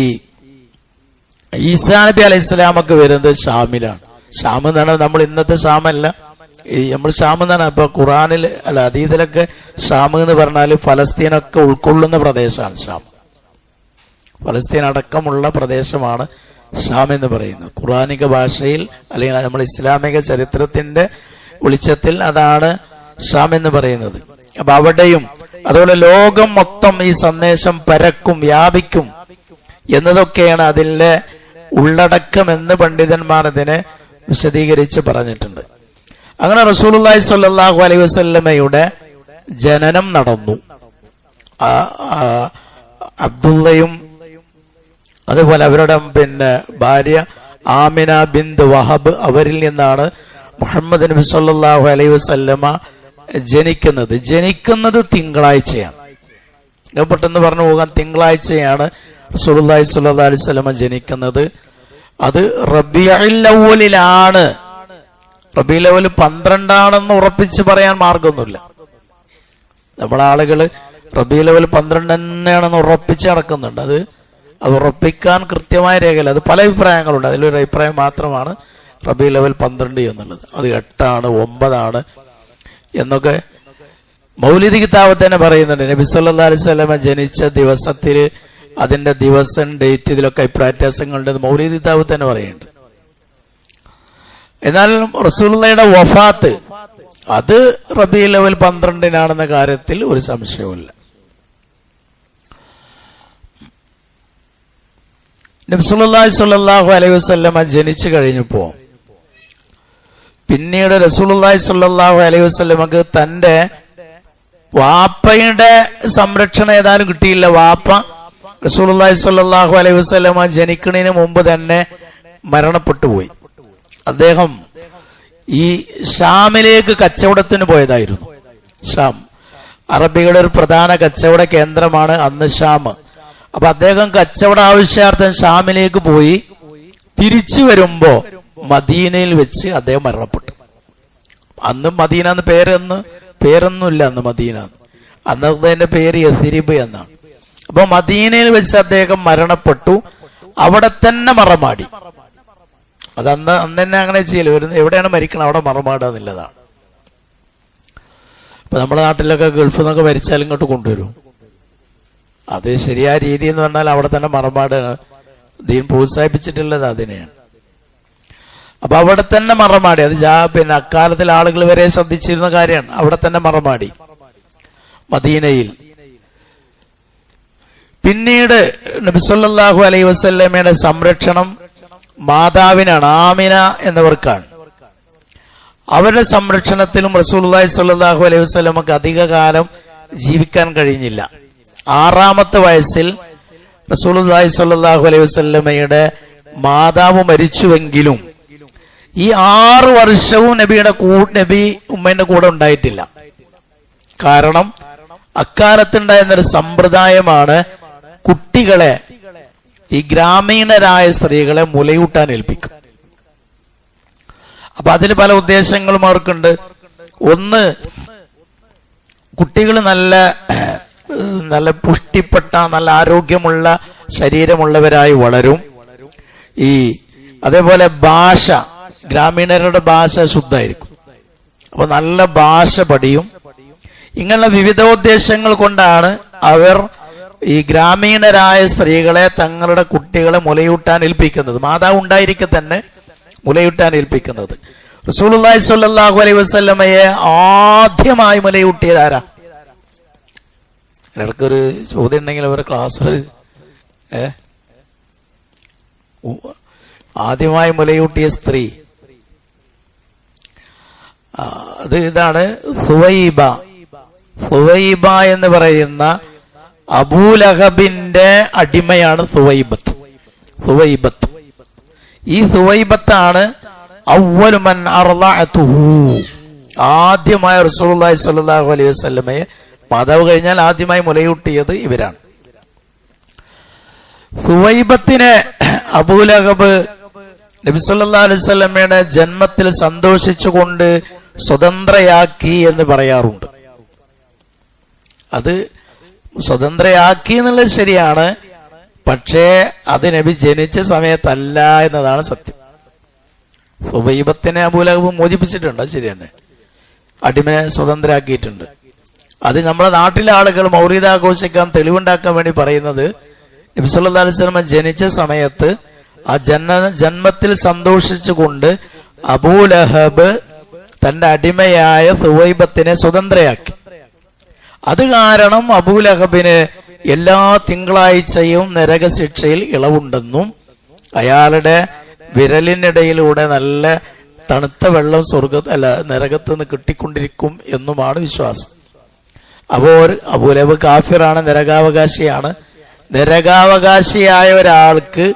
A: ഈസാ നബി അലൈഹി സ്വലാമൊക്കെ വരുന്നത് ഷാമിലാണ്. ഷാം എന്നാണ് നമ്മൾ ഇന്നത്തെ ഷാമല്ല, നമ്മൾ ഷാം എന്നാണ്. ഇപ്പൊ ഖുറാനിൽ അല്ല ഹദീസിലൊക്കെ ഷാം എന്ന് പറഞ്ഞാൽ ഫലസ്തീനൊക്കെ ഉൾക്കൊള്ളുന്ന പ്രദേശമാണ് ഷാം. ഫലസ്തീൻ അടക്കമുള്ള പ്രദേശമാണ് ഷാം എന്ന് പറയുന്നത്. ഖുർആനിക ഭാഷയിൽ അല്ലെങ്കിൽ നമ്മൾ ഇസ്ലാമിക ചരിത്രത്തിന്റെ വെളിച്ചത്തിൽ അതാണ് ഷാം എന്ന് പറയുന്നത്. അപ്പൊ അവിടെയും അതുപോലെ ലോകം മൊത്തം ഈ സന്ദേശം പരക്കും, വ്യാപിക്കും എന്നതൊക്കെയാണ് അതിലെ ഉള്ളടക്കം എന്ന് പണ്ഡിതന്മാർ ഇതിനെ വിശദീകരിച്ച് പറഞ്ഞിട്ടുണ്ട്. അങ്ങനെ റസൂലുള്ളാഹി സ്വല്ലല്ലാഹു അലൈഹി വസല്ലമയുടെ ജനനം നടന്നു. അബ്ദുള്ളയും അതുപോലെ അവരുടെ ഭാര്യ ആമിന ബിന്ത് വഹബ്, അവരിൽ നിന്നാണ് മുഹമ്മദ് നബി സല്ലല്ലാഹു അലൈഹി വസല്ലമ ജനിക്കുന്നത് തിങ്കളാഴ്ചയാണ്. പെട്ടെന്ന് പറഞ്ഞു പോകാൻ, തിങ്കളാഴ്ചയാണ് റസൂലുള്ളാഹി സ്വല്ലല്ലാഹു അലൈഹി വസല്ലമ ജനിക്കുന്നത്. അത് റബീഉൽ അവ്വലിലാണ്. റബീഉൽ അവ്വൽ 12 ഉറപ്പിച്ച് പറയാൻ മാർഗമൊന്നുമില്ല. നമ്മുടെ ആളുകൾ റബീഉൽ അവ്വൽ 12 തന്നെയാണെന്ന് ഉറപ്പിച്ച് നടക്കുന്നുണ്ട്. അത് ഉറപ്പിക്കാൻ കൃത്യമായ രേഖയില്ല. അത് പല അഭിപ്രായങ്ങളുണ്ട്. അതിലൊരു അഭിപ്രായം മാത്രമാണ് റബീഉൽ അവ്വൽ 12 എന്നുള്ളത്. അത് 8 9 എന്നൊക്കെ മൗലിദ് കിതാബ് തന്നെ പറയുന്നുണ്ട്. നബി സല്ലല്ലാഹു അലൈഹി വസല്ലമ ജനിച്ച ദിവസത്തിൽ അതിന്റെ ദിവസം, ഡേറ്റ്, ഇതിലൊക്കെ അഭിപ്രായ വ്യത്യാസങ്ങളുണ്ട്. മൗലിദ് കിതാബ് തന്നെ പറയുന്നുണ്ട്. എന്നാൽ റസൂലുള്ളാഹിയുടെ വഫാത്ത് അത് റബീഉൽ അവ്വൽ 12 കാര്യത്തിൽ ഒരു സംശയവുമില്ല. നബി സല്ലല്ലാഹു അലൈഹി വസല്ലമ ജനിച്ചു കഴിഞ്ഞപ്പോ പിന്നീട് റസൂലുള്ളാഹി സ്വല്ലല്ലാഹു അലൈഹി വസല്ലമക്ക് തന്റെ വാപ്പയുടെ സംരക്ഷണം ഏതായാലും കിട്ടിയില്ല. വാപ്പ റസൂലുള്ളാഹി സ്വല്ലല്ലാഹു അലൈഹി വസല്ലമ ജനിക്കുന്നതിന് മുമ്പ് തന്നെ മരണപ്പെട്ടു പോയി. അദ്ദേഹം ഈ ഷാമിലേക്ക് കച്ചവടത്തിന് പോയതായിരുന്നു. ഷാം അറബികളുടെ ഒരു പ്രധാന കച്ചവട കേന്ദ്രമാണ് അന്ന് ഷാം. അപ്പൊ അദ്ദേഹം കച്ചവട ആവശ്യാർത്ഥം ഷാമിലേക്ക് പോയി. തിരിച്ചു വരുമ്പോ മദീനയിൽ വെച്ച് അദ്ദേഹം മരണപ്പെട്ടു. അന്ന് മദീന എന്ന് പേരൊന്നുമില്ല. അന്ന് മദീന, അന്ന് അതിന്റെ പേര് യസ്രിബ് എന്നാണ്. അപ്പൊ മദീനയിൽ വെച്ച് അദ്ദേഹം മരണപ്പെട്ടു. അവിടെ തന്നെ മറമാടി. അത് അന്ന് തന്നെ അങ്ങനെ ചെയ്യല്. എവിടെയാണ് മരിക്കണം അവിടെ മറമാടുക എന്നുള്ളതാണ്. ഇപ്പൊ നമ്മുടെ നാട്ടിലൊക്കെ ഗൾഫിൽ നിന്നൊക്കെ മരിച്ചാൽ ഇങ്ങോട്ട് കൊണ്ടുവരും. അത് ശരിയായ രീതി എന്ന് പറഞ്ഞാൽ അവിടെ തന്നെ മറമാടുക. ദീൻ പ്രോത്സാഹിപ്പിച്ചിട്ടുള്ളത് അതിനെയാണ്. അപ്പൊ അവിടെ തന്നെ മറമാടി. അത് അക്കാലത്തിൽ ആളുകൾ വരെ ശ്രദ്ധിച്ചിരുന്ന കാര്യമാണ്. അവിടെ തന്നെ മറമാടി മദീനയിൽ. പിന്നീട് നബി സല്ലല്ലാഹു അലൈഹി വസല്ലമയുടെ സംരക്ഷണം മാതാവിനാണ്, ആമിന എന്നവർക്കാണ്. അവരുടെ സംരക്ഷണത്തിലും റസൂലുള്ളാഹി സ്വല്ലല്ലാഹു അലൈഹി വസല്ലമക്ക് അധിക കാലം ജീവിക്കാൻ കഴിഞ്ഞില്ല. 6ാമത്തെ വയസ്സിൽ റസൂലുള്ളാഹി സ്വല്ലല്ലാഹു അലൈഹി വസല്ലമയുടെ മാതാവ് മരിച്ചുവെങ്കിലും ഈ 6 വർഷവും നബി ഉമ്മയുടെ കൂടെ ഉണ്ടായിട്ടില്ല. കാരണം അക്കാലത്തുണ്ടായിരുന്നൊരു സമ്പ്രദായമാണ് കുട്ടികളെ, ഈ ഗ്രാമീണരായ സ്ത്രീകളെ മുലയൂട്ടാൻ ഏൽപ്പിക്കും. അപ്പൊ അതിന് പല ഉദ്ദേശങ്ങളും അവർക്കുണ്ട്. ഒന്ന്, കുട്ടികൾ നല്ല പുഷ്ടിപ്പെട്ട നല്ല ആരോഗ്യമുള്ള ശരീരമുള്ളവരായി വളരും. അതേപോലെ ഭാഷ, ഗ്രാമീണരുടെ ഭാഷ ശുദ്ധമായിരിക്കും. അപ്പൊ നല്ല ഭാഷ പഠിയും. ഇങ്ങനെയുള്ള വിവിധോദ്ദേശങ്ങൾ കൊണ്ടാണ് അവർ ഈ ഗ്രാമീണരായ സ്ത്രീകളെ തങ്ങളുടെ കുട്ടികളെ മുലയൂട്ടാൻ ഏൽപ്പിക്കുന്നത്. മാതാവ് ഉണ്ടായിരിക്കെ തന്നെ മുലയൂട്ടാൻ ഏൽപ്പിക്കുന്നത്. റസൂലുള്ളാഹി സ്വല്ലല്ലാഹു അലൈഹി വസല്ലമയെ ആദ്യമായി മുലയൂട്ടിയത് ആരാ? ഒരാൾക്കൊരു ചോദ്യം ഉണ്ടെങ്കിൽ അവരുടെ ക്ലാസ് ആദ്യമായി മുലയൂട്ടിയ സ്ത്രീ അത് ഇതാണ് സുവൈബ. സുവൈബ എന്ന് പറയുന്ന അബൂലഹബിന്റെ അടിമയാണ് സുവൈബത്ത്. ഈ സുവൈബത്താണ് അവ്വലു മൻ അർളഅതുഹു, ആദ്യമായി റസൂലുള്ളാഹി സ്വല്ലല്ലാഹു അലൈഹി വസല്ലമയെ, മാതാവ് കഴിഞ്ഞാൽ ആദ്യമായി മുലയൂട്ടിയത് ഇവരാണ്. സുവൈബത്തിനെ അബൂലഹബ് നബി സല്ലല്ലാഹു അലൈഹി വസല്ലമയുടെ ജന്മത്തിൽ സന്തോഷിച്ചുകൊണ്ട് സ്വതന്ത്രയാക്കി എന്ന് പറയാറുണ്ട്. അത് സ്വതന്ത്രയാക്കി എന്നുള്ളത് ശരിയാണ്, പക്ഷേ അത് നബി ജനിച്ച സമയത്തല്ല എന്നതാണ് സത്യം. സുവൈബത്തിനെ അബൂലഹബ് മോചിപ്പിച്ചിട്ടുണ്ട്, അത് ശരി തന്നെ. അടിമനെ സ്വതന്ത്രയാക്കിയിട്ടുണ്ട്. അത് നമ്മുടെ നാട്ടിലെ ആളുകൾ മൗലിദ് ആഘോഷിക്കാൻ തെളിവുണ്ടാക്കാൻ വേണ്ടി പറയുന്നത് നബി സല്ലല്ലാഹു അലൈഹി വസല്ലം ജനിച്ച സമയത്ത് ആ ജന്മത്തിൽ സന്തോഷിച്ചുകൊണ്ട് അബൂലഹബ് തന്റെ അടിമയായ സുവൈബത്തിനെ സ്വതന്ത്രയാക്കി. അത് കാരണം അബൂലഹബിന് എല്ലാ തിങ്കളാഴ്ചയും നരകശിക്ഷയിൽ ഇളവുണ്ടെന്നും അയാളുടെ വിരലിനിടയിലൂടെ നല്ല തണുത്ത വെള്ളം നരകത്ത് നിന്ന് കിട്ടിക്കൊണ്ടിരിക്കും എന്നുമാണ് വിശ്വാസം. അപ്പോൾ അബൂലഹബ് കാഫിറാണ്, നരകാവകാശിയാണ്. നരകാവകാശിയായ ഒരാൾക്ക്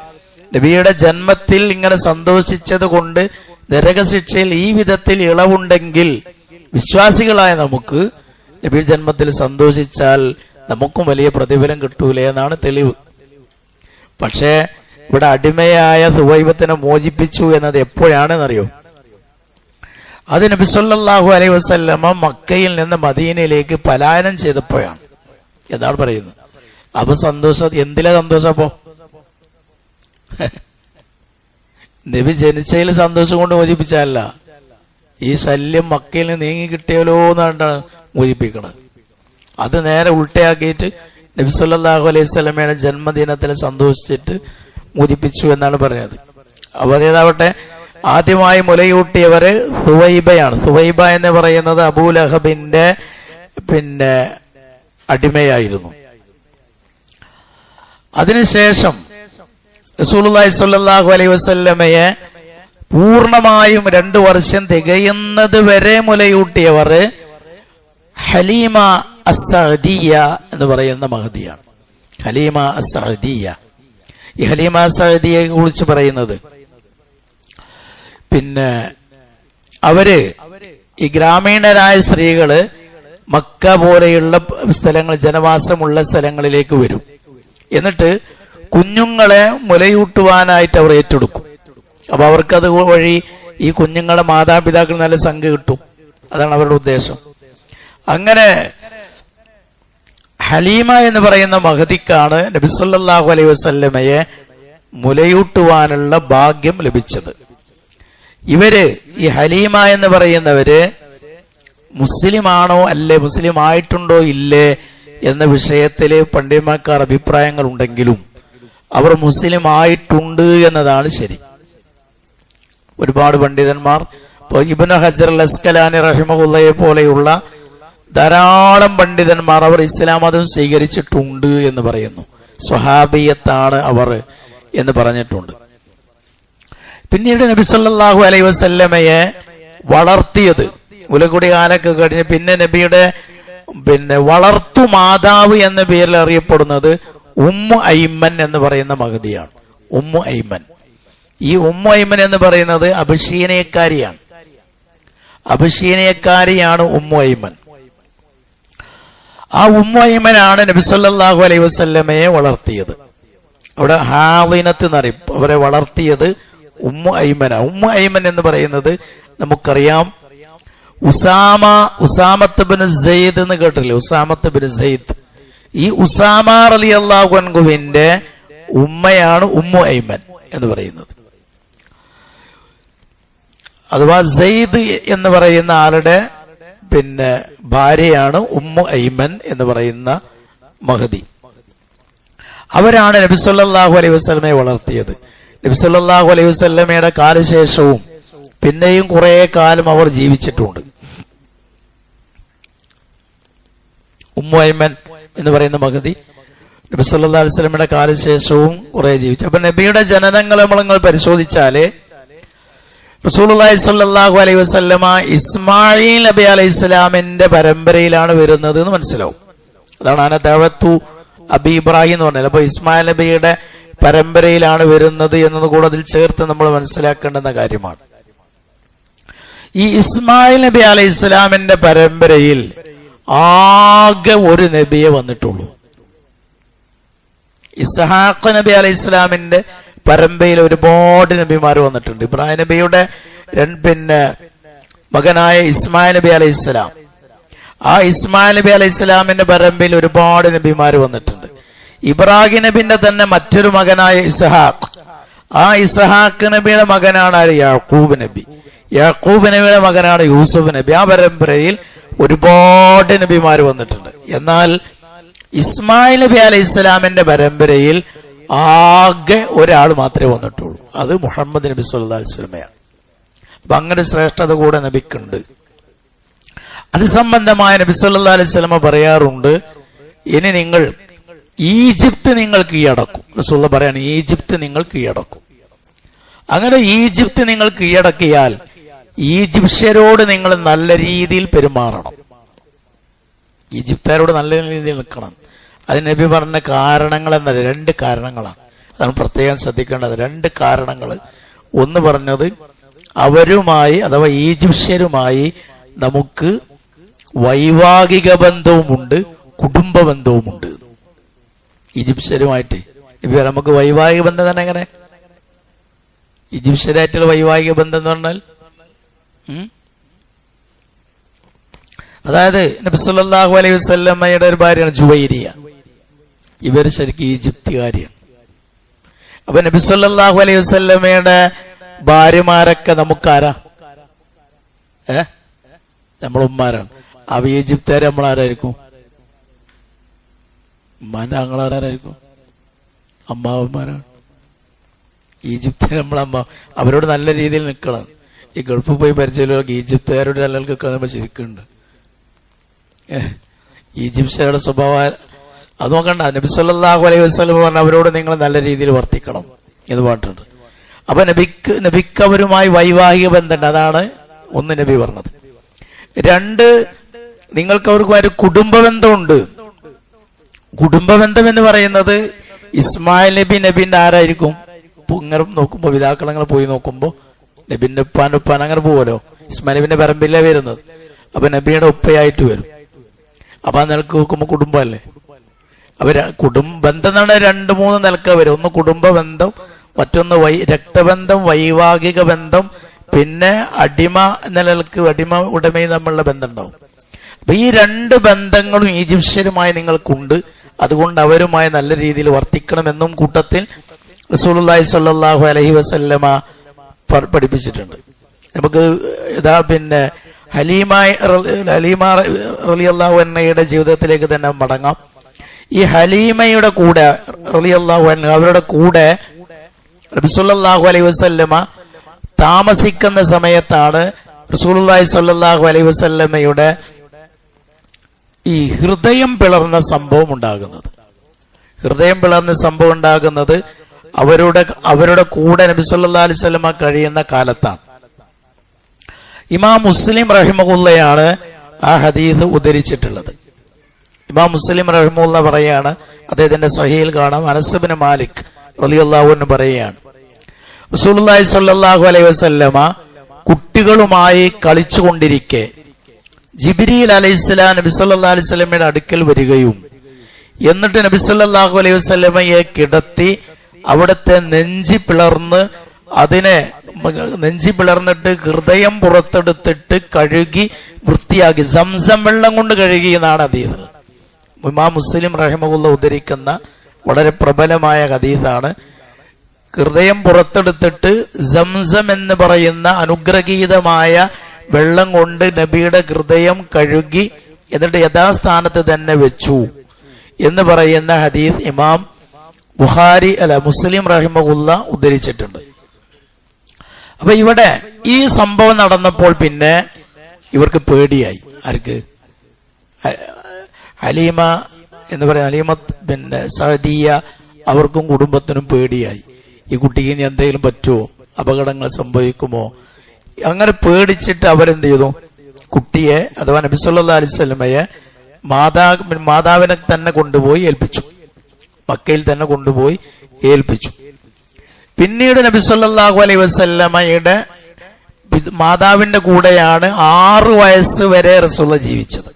A: നബിയുടെ ജന്മത്തിൽ ഇങ്ങനെ സന്തോഷിച്ചത് കൊണ്ട് നരകശിക്ഷയിൽ ഈ വിധത്തിൽ ഇളവുണ്ടെങ്കിൽ വിശ്വാസികളായ നമുക്ക് നബിയുടെ ജന്മത്തിൽ സന്തോഷിച്ചാൽ നമുക്കും വലിയ പ്രതിഫലം കിട്ടൂലേ എന്നാണ് തെളിവ്. പക്ഷേ ഇവിടെ അടിമയായ സുവൈബത്തിനെ മോചിപ്പിച്ചു എന്നത് എപ്പോഴാണെന്നറിയോ? അത് നബി സല്ലല്ലാഹു അലൈഹി വസല്ലമ മക്കയിൽ നിന്ന് മദീനയിലേക്ക് പലായനം ചെയ്തപ്പോഴാണ് എന്നാണ് പറയുന്നത്. അപ്പൊ സന്തോഷം എന്തിലാ സന്തോഷം? അപ്പോ നബി ജനിച്ചതിൽ സന്തോഷം കൊണ്ട് മോചിപ്പിച്ചല്ല, ഈ ശല്യം മക്കയിൽ നിന്ന് നീങ്ങി കിട്ടിയല്ലോ എന്നാണ് മോചിപ്പിക്കണത്. അത് നേരെ ഉൾട്ടയാക്കിയിട്ട് നബി സല്ലല്ലാഹു അലൈഹി വസല്ലമയുടെ ജന്മദിനത്തിൽ സന്തോഷിച്ചിട്ട് മോചിപ്പിച്ചു എന്നാണ് പറയുന്നത്. അപ്പൊ അതേതാവട്ടെ, ആദ്യമായി മുലയൂട്ടിയവര് സുവൈബയാണ്. സുവൈബ എന്ന് പറയുന്നത് അബൂലഹബിന്റെ അടിമയായിരുന്നു. അതിനുശേഷം റസൂലുള്ളാഹി സ്വല്ലല്ലാഹു അലൈഹി വസല്ലമയെ പൂർണ്ണമായും 2 വർഷം തികയുന്നത് വരെ മുലയൂട്ടിയവർ ഹലീമ അസ്സഅദിയ എന്ന് പറയുന്ന മഹദിയാണ്. ഹലീമ അസ്സഅദിയ. ഈ ഹലീമ അസ്സഅദിയെ കുറിച്ച് പറയുന്നത്, അവര് ഈ ഗ്രാമീണരായ സ്ത്രീകള് മക്ക പോലെയുള്ള സ്ഥലങ്ങൾ, ജനവാസമുള്ള സ്ഥലങ്ങളിലേക്ക് വരും. എന്നിട്ട് കുഞ്ഞുങ്ങളെ മുലയൂട്ടുവാനായിട്ട് അവർ ഏറ്റെടുക്കും. അപ്പൊ അവർക്കത് വഴി ഈ കുഞ്ഞുങ്ങളുടെ മാതാപിതാക്കൾ നല്ല സംഖ്യ കിട്ടും. അതാണ് അവരുടെ ഉദ്ദേശം. അങ്ങനെ ഹലീമ എന്ന് പറയുന്ന മഹദിക്കാണ് നബി സല്ലല്ലാഹു അലൈഹി വസല്ലമയെ മുലയൂട്ടുവാനുള്ള ഭാഗ്യം ലഭിച്ചത്. ഇവര് ഈ ഹലീമ എന്ന് പറയുന്നവര് മുസ്ലിമാണോ അല്ലേ, മുസ്ലിം ആയിട്ടുണ്ടോ ഇല്ലേ എന്ന വിഷയത്തില് പണ്ഡിതന്മാർക്കാർ അഭിപ്രായങ്ങൾ ഉണ്ടെങ്കിലും അവർ മുസ്ലിം ആയിട്ടുണ്ട് എന്നതാണ് ശരി. ഒരുപാട് പണ്ഡിതന്മാർ, ഇബ്നു ഹജർ അൽ അസ്കലാനി റഹിമഹുള്ളയെ പോലെയുള്ള ധാരാളം പണ്ഡിതന്മാർ അവർ ഇസ്ലാം മതം സ്വീകരിച്ചിട്ടുണ്ട് എന്ന് പറയുന്നു. സ്വഹാബിയത്താണ് അവർ എന്ന് പറഞ്ഞിട്ടുണ്ട്. പിന്നീട് നബി സല്ലല്ലാഹു അലൈഹി വസല്ലമയെ വളർത്തിയത് മുലകുടി കാലൊക്കെ കഴിഞ്ഞ് പിന്നെ നബിയുടെ വളർത്തു മാതാവ് എന്ന പേരിൽ അറിയപ്പെടുന്നത് ഉമ്മു ഐമൻ എന്ന് പറയുന്ന മഹദിയാണ്. ഉമ്മു ഐമൻ. ഈ ഉമ്മു ഐമൻ എന്ന് പറയുന്നത് അബിഷീനിയക്കാരിയാണ് ഉമ്മു ഐമൻ. ആ ഉമ്മു ഐമനാണ് നബി സല്ലല്ലാഹു അലൈഹി വസല്ലമയെ വളർത്തിയത്. അവിടെ ഹാദിനത്ത് എന്നറിയും. അവരെ വളർത്തിയത് ഉമ്മു ഐമന. ഉമ്മു ഐമൻ എന്ന് പറയുന്നത് നമുക്കറിയാം, ഉസാമത്ത് ബിൻ സെയ്ദ് എന്ന് കേട്ടില്ലേ? ഉസാമത്ത് ബിൻ സെയ്ദ്. ഈ ഉസാമ റളിയല്ലാഹു അൻഹുവിന്റെ ഉമ്മയാണ് ഉമ്മു ഐമൻ എന്ന് പറയുന്നത്. അഥവാ സെയ്ദ് എന്ന് പറയുന്ന ആളുടെ ഭാര്യയാണ് ഉമ്മു ഐമൻ എന്ന് പറയുന്ന മഹദി. അവരാണ് നബി സല്ലല്ലാഹു അലൈഹി വസല്ലമയെ വളർത്തിയത്. നബി സല്ലല്ലാഹു അലൈഹി വസല്ലമയുടെ കാലശേഷവും പിന്നെയും കുറെ കാലം അവർ ജീവിച്ചിട്ടുണ്ട്. ഉമ്മു ഐമൻ എന്ന് പറയുന്ന മഹദി നബി സല്ലല്ലാഹു അലൈഹി വസല്ലമയുടെ കാലശേഷവും കുറെ ജീവിച്ചു. അപ്പൊ നബിയുടെ ജനനങ്ങൾ നമ്മൾ പരിശോധിച്ചാല് റസൂലുള്ളാഹി സ്വല്ലല്ലാഹു അലൈഹി വസല്ലമ ഇസ്മായിൽ നബി അലൈഹിസ്സലാമിന്റെ പരമ്പരയിലാണ് വരുന്നത് എന്ന് മനസ്സിലാവും. അതാണ് അന ദഅവതു അബി ഇബ്രാഹിം എന്ന് പറഞ്ഞത്. അപ്പൊ ഇസ്മായിൽ നബിയുടെ പരമ്പരയിലാണ് വരുന്നത് എന്നത് കൂടെ അതിൽ ചേർത്ത് നമ്മൾ മനസ്സിലാക്കേണ്ടുന്ന കാര്യമാണ്. ഈ ഇസ്മായിൽ നബി അലൈഹിസ്സലാമിന്റെ പരമ്പരയിൽ ആകെ ഒരു നബിയെ വന്നിട്ടുള്ളൂ. ഇസ്ഹാഖ് നബി അലൈഹിസ്സലാമിന്റെ പരമ്പരയിൽ ഒരുപാട് നബിമാർ വന്നിട്ടുണ്ട്. ഇബ്രാഹിം നബിയുടെ മകനായ ഇസ്മായിൽ നബി അലൈഹിസ്സലാം, ആ ഇസ്മായിൽ നബി അലൈഹിസ്സലാമിന്റെ പരമ്പരയിൽ ഒരുപാട് നബിമാർ വന്നിട്ടുണ്ട്. ഇബ്രാഹിം നബിന്റെ തന്നെ മറ്റൊരു മകനായ ഇസ്ഹാഖ്, ആ ഇസ്ഹാഖ് നബിയുടെ മകനാണ് യാക്കൂബ് നബി. യാക്കൂബ് നബിയുടെ മകനാണ് യൂസുഫ് നബി. ആ പരമ്പരയിൽ ഒരുപാട് നബിമാർ വന്നിട്ടുണ്ട്. എന്നാൽ ഇസ്മായിൽ നബി അലൈഹിസ്സലാമിന്റെ പരമ്പരയിൽ ആകെ ഒരാൾ മാത്രമേ വന്നിട്ടുള്ളൂ. അത് മുഹമ്മദ് നബി സല്ലല്ലാഹു അലൈഹി വസല്ലമയാണ്. അപ്പൊ അങ്ങനെ ശ്രേഷ്ഠത കൂടെ നബിക്കുണ്ട്. അത് സംബന്ധമായ നബി സല്ലല്ലാഹു അലൈഹി വസല്ലമ പറയാറുണ്ട്, ഇനി നിങ്ങൾ ഈജിപ്ത് നിങ്ങൾ കീഴടക്കും. റസൂലുള്ളാഹി പറയാണ്, ഈജിപ്ത് നിങ്ങൾ കീഴടക്കും. അങ്ങനെ ഈജിപ്ത് നിങ്ങൾ കീഴടക്കിയാൽ ഈജിപ്ഷ്യരോട് നിങ്ങൾ നല്ല രീതിയിൽ പെരുമാറണം. ഈജിപ്തുകാരോട് നല്ല രീതിയിൽ നിൽക്കണം. അതിന് നബി പറഞ്ഞ കാരണങ്ങൾ എന്താ? 2 കാരണങ്ങളാണ്. അതാണ് പ്രത്യേകം ശ്രദ്ധിക്കേണ്ടത്. 2 കാരണങ്ങൾ. ഒന്ന് പറഞ്ഞത്, അവരുമായി അഥവാ ഈജിപ്ഷ്യരുമായി നമുക്ക് വൈവാഹിക ബന്ധവുമുണ്ട്, കുടുംബ ബന്ധവുമുണ്ട്. ഈജിപ്ഷ്യരുമായിട്ട് നബി നമുക്ക് വൈവാഹിക ബന്ധം തന്നെ എങ്ങനെ? ഈജിപ്ഷ്യരായിട്ടുള്ള വൈവാഹിക ബന്ധം എന്ന് പറഞ്ഞാൽ അതായത് നബി സല്ലല്ലാഹു അലൈഹി വസല്ലമയുടെ ഒരു ഭാര്യയാണ് ജുവൈരിയ. ഇവർ ശരിക്കും ഈജിപ്തുകാരിയാണ്. അപ്പൊ നബി സല്ലല്ലാഹു അലൈഹി വസല്ലമയുടെ ഭാര്യമാരൊക്കെ നമുക്കാരാ? നമ്മളുമ്മാരാണ്. അവ ഈജിപ്തുകാരെ നമ്മളാരായിരിക്കും? ഉമ്മാന്റെ ആങ്ങളാരായിരിക്കും? അമ്മാവന്മാരാണ്. ഈജിപ്തിന് നമ്മളമ്മ. അവരോട് നല്ല രീതിയിൽ നിൽക്കണം. ഈ ഗൾഫിൽ പോയി പരിചയമുള്ളവർക്ക് ഈജിപ്തുകാരോട് നല്ല നിൽക്കാൻ ശരിക്കുണ്ട്. ഈജിപ്ഷ്യരുടെ സ്വഭാവം അത് നോക്കണ്ട. നബി സല്ലല്ലാഹു അലൈഹി വസല്ലം പറഞ്ഞ അവരോട് നിങ്ങൾ നല്ല രീതിയിൽ വർത്തിക്കണം എന്ന് പറഞ്ഞിട്ടുണ്ട്. അപ്പൊ നബിക്ക് അവരുമായി വൈവാഹിക ബന്ധമുണ്ട്. അതാണ് ഒന്ന് നബി പറഞ്ഞത്. 2, നിങ്ങൾക്ക് അവർക്കുമായിട്ട് കുടുംബ ബന്ധമുണ്ട്. കുടുംബ ബന്ധം എന്ന് പറയുന്നത് ഇസ്മായിൽ നബിന്റെ ആരായിരിക്കും? ഇങ്ങനെ നോക്കുമ്പോ പിതാക്കളങ്ങനെ പോയി നോക്കുമ്പോ നബിന്റെ ഉപ്പാൻ അങ്ങനെ പോവല്ലോ. ഇസ്മായിൽ നബിന്റെ പറമ്പിലേ വരുന്നത്. അപ്പൊ നബിയുടെ ഉപ്പയായിട്ട് വരും. അപ്പൊ ആ നിലക്ക് നോക്കുമ്പോ കുടുംബമല്ലേ. അവര് ബന്ധം എന്നാണ് 2-3 നിലക്ക് വരും. ഒന്ന് കുടുംബ ബന്ധം, മറ്റൊന്ന് രക്തബന്ധം, വൈവാഹിക ബന്ധം, പിന്നെ അടിമ എന്ന നിലക്ക് അടിമ ഉടമയും തമ്മിലുള്ള ബന്ധം ഉണ്ടാവും. അപ്പൊ ഈ 2 ബന്ധങ്ങളും ഈജിപ്ഷ്യരുമായി നിങ്ങൾക്കുണ്ട്. അതുകൊണ്ട് അവരുമായി നല്ല രീതിയിൽ വർത്തിക്കണമെന്നും കൂട്ടത്തിൽ റസൂലുള്ളാഹി സ്വല്ലല്ലാഹു അലൈഹി വസല്ലമ പഠിപ്പിച്ചിട്ടുണ്ട്. നമുക്ക് ഇതാ പിന്നെ ഹലീമ റളിയല്ലാഹു അൻഹയുടെ ജീവിതത്തിലേക്ക് തന്നെ മടങ്ങാം. ഈ ഹലീമയുടെ കൂടെ റളിയല്ലാഹു അൻഹ അവരുടെ കൂടെ നബി സല്ലല്ലാഹു അലൈഹി വസല്ലമ താമസിക്കുന്ന സമയത്താണ് റസൂലുള്ളാഹി സ്വല്ലല്ലാഹു അലൈഹി വസല്ലമയുടെ ഈ ഹൃദയം പിളർന്ന സംഭവം ഉണ്ടാകുന്നത്. ഹൃദയം പിളർന്ന സംഭവം ഉണ്ടാകുന്നത് അവരുടെ കൂടെ നബി സല്ലല്ലാഹു അലൈഹി വസല്ലമ കഴിയുന്ന കാലത്താണ്. ഇമാം മുസ്ലിം റഹിമഹുള്ളയാണ് ആ ഹദീസ് ഉദ്ധരിച്ചിട്ടുള്ളത്. ഇമാം മുസ്ലിം റഹിമഹുള്ള പറയാണ്, അദ്ദേഹത്തിന്റെ സ്വഹീഹിൽ കാണാം, അനസ് ഇബ്നു മാലിക് റളിയല്ലാഹു അൻഹു പറയുകയാണ്, റസൂലുള്ളാഹി സ്വല്ലല്ലാഹു അലൈഹി വസല്ലമ കുട്ടികളുമായി കളിച്ചുകൊണ്ടിരിക്കെ ജിബ്രീൽ അലൈഹിസ്സലാം നബി സല്ലല്ലാഹു അലൈഹി വസല്ലമയുടെ അടുക്കൽ വരികയും എന്നിട്ട് നബി സല്ലല്ലാഹു അലൈഹി വസല്ലമയെ കിടത്തി അവിടുത്തെ നെഞ്ചി പിളർന്നിട്ട് ഹൃദയം പുറത്തെടുത്തിട്ട് കഴുകി വൃത്തിയാക്കി സംസം വെള്ളം കൊണ്ട് കഴുകി എന്നാണ് ഹദീസ്. ഇമാം മുസ്ലിം റഹിമഹുള്ള ഉദ്ധരിക്കുന്ന വളരെ പ്രബലമായ ഹദീസാണ്. ഹൃദയം പുറത്തെടുത്തിട്ട് സംസം എന്ന് പറയുന്ന അനുഗ്രഹീതമായ വെള്ളം കൊണ്ട് നബിയുടെ ഹൃദയം കഴുകി എന്നിട്ട് യഥാസ്ഥാനത്ത് തന്നെ വെച്ചു എന്ന് പറയുന്ന ഹദീസ് ഇമാം മുസ്ലിം റഹിമഹുല്ല ഉദ്ധരിച്ചിട്ടുണ്ട്. അപ്പൊ ഇവിടെ ഈ സംഭവം നടന്നപ്പോൾ പിന്നെ ഇവർക്ക് പേടിയായി. ആർക്ക്? ഹലീമ എന്ന് പറയുന്ന ഹലീമ പിന്നെ സഅദിയ, അവർക്കും കുടുംബത്തിനും പേടിയായി. ഈ കുട്ടിക്ക് ഇനി എന്തെങ്കിലും പറ്റുമോ, അപകടങ്ങൾ സംഭവിക്കുമോ? അങ്ങനെ പേടിച്ചിട്ട് അവരെന്ത് ചെയ്തു? കുട്ടിയെ അഥവാ നബി സല്ലല്ലാഹു അലൈഹി വസല്ലമയെ മാതാവിനെ തന്നെ കൊണ്ടുപോയി ഏൽപ്പിച്ചു. മക്കയിൽ തന്നെ കൊണ്ടുപോയി ഏൽപ്പിച്ചു. പിന്നീട് നബി സല്ലല്ലാഹു അലൈഹി വസല്ലമയുടെ മാതാവിന്റെ കൂടെയാണ് 6 വയസ്സ് വരെ റസൂലുള്ളാഹി ജീവിച്ചത്.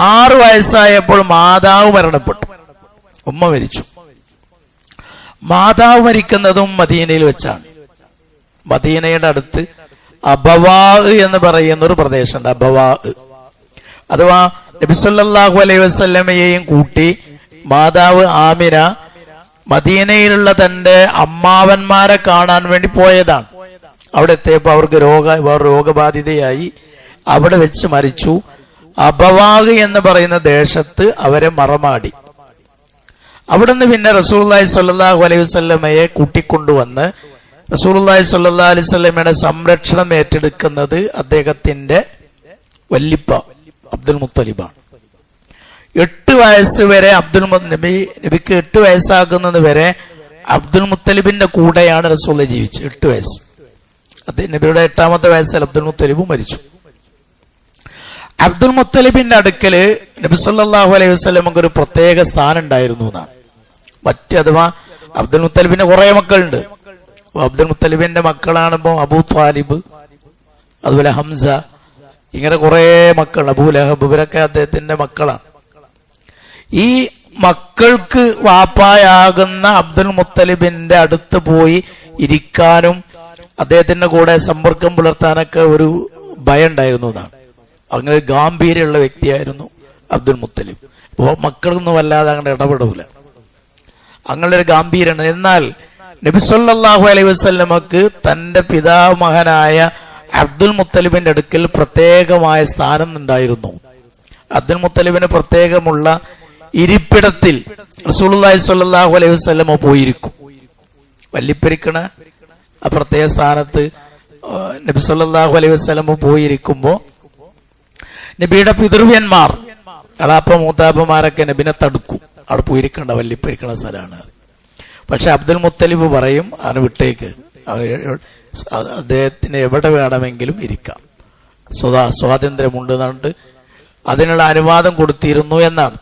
A: 6 വയസ്സായപ്പോൾ മാതാവ് മരണപ്പെട്ടു, ഉമ്മ മരിച്ചു. മാതാവ് മരിക്കുന്നതും മദീനയിൽ വെച്ചാണ്. മദീനയുടെ അടുത്ത് അബവാ എന്ന് പറയുന്ന ഒരു പ്രദേശമുണ്ട്. അബവാ അഥവാ നബി സല്ലല്ലാഹു അലൈഹി വസല്ലമയെയും കൂട്ടി മാതാവ് ആമിന മദീനയിലുള്ള തന്റെ അമ്മാവന്മാരെ കാണാൻ വേണ്ടി പോയതാണ്. അവിടെ എത്തിയപ്പോൾ അവർക്ക് രോഗബാധിതയായി അവിടെ വെച്ച് മരിച്ചു. അബവാഗ് എന്ന് പറയുന്ന ദേശത്ത് അവരെ മറമാടി. അവിടുന്ന് പിന്നെ റസൂലുള്ളാഹി സ്വല്ലല്ലാഹു അലൈഹി വസല്ലമയെ കൂട്ടിക്കൊണ്ടുവന്ന് റസൂലുള്ളാഹി സ്വല്ലല്ലാഹു അലൈഹി വസല്ലമയുടെ സംരക്ഷണം ഏറ്റെടുക്കുന്നത് അദ്ദേഹത്തിന്റെ വല്ലിപ്പ അബ്ദുൽ മുത്തലിബാണ്. 8 വയസ്സ് വരെ നബിക്ക് 8 വയസ്സാകുന്നത് വരെ അബ്ദുൽ മുത്തലിബിന്റെ കൂടെയാണ് റസൂൽ ജീവിച്ചത്. 8 വയസ്സ്. നബിയുടെ 8ാമത്തെ വയസ്സിൽ അബ്ദുൽ മുത്തലിബ് മരിച്ചു. അബ്ദുൽ മുത്തലിബിന്റെ അടുക്കല് നബി സല്ലല്ലാഹു അലൈഹി വസല്ലമക്ക് ഒരു പ്രത്യേക സ്ഥാനം ഉണ്ടായിരുന്നു എന്നാണ്. അഥവാ അബ്ദുൽ മുത്തലിബിന്റെ കുറെ മക്കളുണ്ട്. അബ്ദുൽ മുത്തലിബിന്റെ മക്കളാണിപ്പോ അബൂ ത്വാലിബ്, അതുപോലെ ഹംസ, ഇങ്ങനെ കുറെ മക്കൾ, അബൂ ലഹബ്, ഇവരൊക്കെ അദ്ദേഹത്തിന്റെ മക്കളാണ്. ഈ മക്കൾക്ക് വാപ്പായാകുന്ന അബ്ദുൽ മുത്തലിബിന്റെ അടുത്ത് പോയി ഇരിക്കാനും അദ്ദേഹത്തിന്റെ കൂടെ സമ്പർക്കം പുലർത്താനൊക്കെ ഒരു ഭയം ഉണ്ടായിരുന്നു എന്നാണ്. അങ്ങനെ ഒരു ഗാംഭീര്യമുള്ള വ്യക്തിയായിരുന്നു അബ്ദുൽ മുത്തലിബ്. അപ്പോ മക്കളൊന്നും വല്ലാതെ അങ്ങനെ ഇടപെടൂല, അങ്ങനെ ഒരു ഗാംഭീര്യമാണ്. എന്നാൽ നബി സല്ലല്ലാഹു അലൈഹി വസല്ലമക്ക് തന്റെ പിതാമഹനായ അബ്ദുൽ മുത്തലിബിന്റെ അടുക്കൽ പ്രത്യേകമായ സ്ഥാനം ഉണ്ടായിരുന്നു. അബ്ദുൽ മുത്തലിബിന് പ്രത്യേകമുള്ള ഇരിപ്പിടത്തിൽ റസൂലുള്ളാഹി സ്വല്ലല്ലാഹു അലൈഹി വസല്ലമ പോയിരിക്കും. വല്ലിപ്പെരിക്കണ ആ പ്രത്യേക സ്ഥാനത്ത് നബി സല്ലല്ലാഹു അലൈഹി വസല്ലമ പോയിരിക്കുമ്പോ നബിയുടെ പിതൃവ്യന്മാർ, എളാപ്പ മൂത്താപ്പമാരൊക്കെ നബിനെ തടുക്കും. അവിടെ പോയിരിക്കണ്ട, വല്ലിപ്പെരിക്കണ സ്ഥലമാണ്. പക്ഷെ അബ്ദുൽ മുത്തലിബ് പറയും, അവനെ വിട്ടേക്ക്, അദ്ദേഹത്തിന് എവിടെ വേണമെങ്കിലും ഇരിക്കാം, സ്വാതന്ത്ര്യമുണ്ട് എന്നിട്ട് അതിനുള്ള അനുവാദം കൊടുത്തിരുന്നു എന്നാണ്.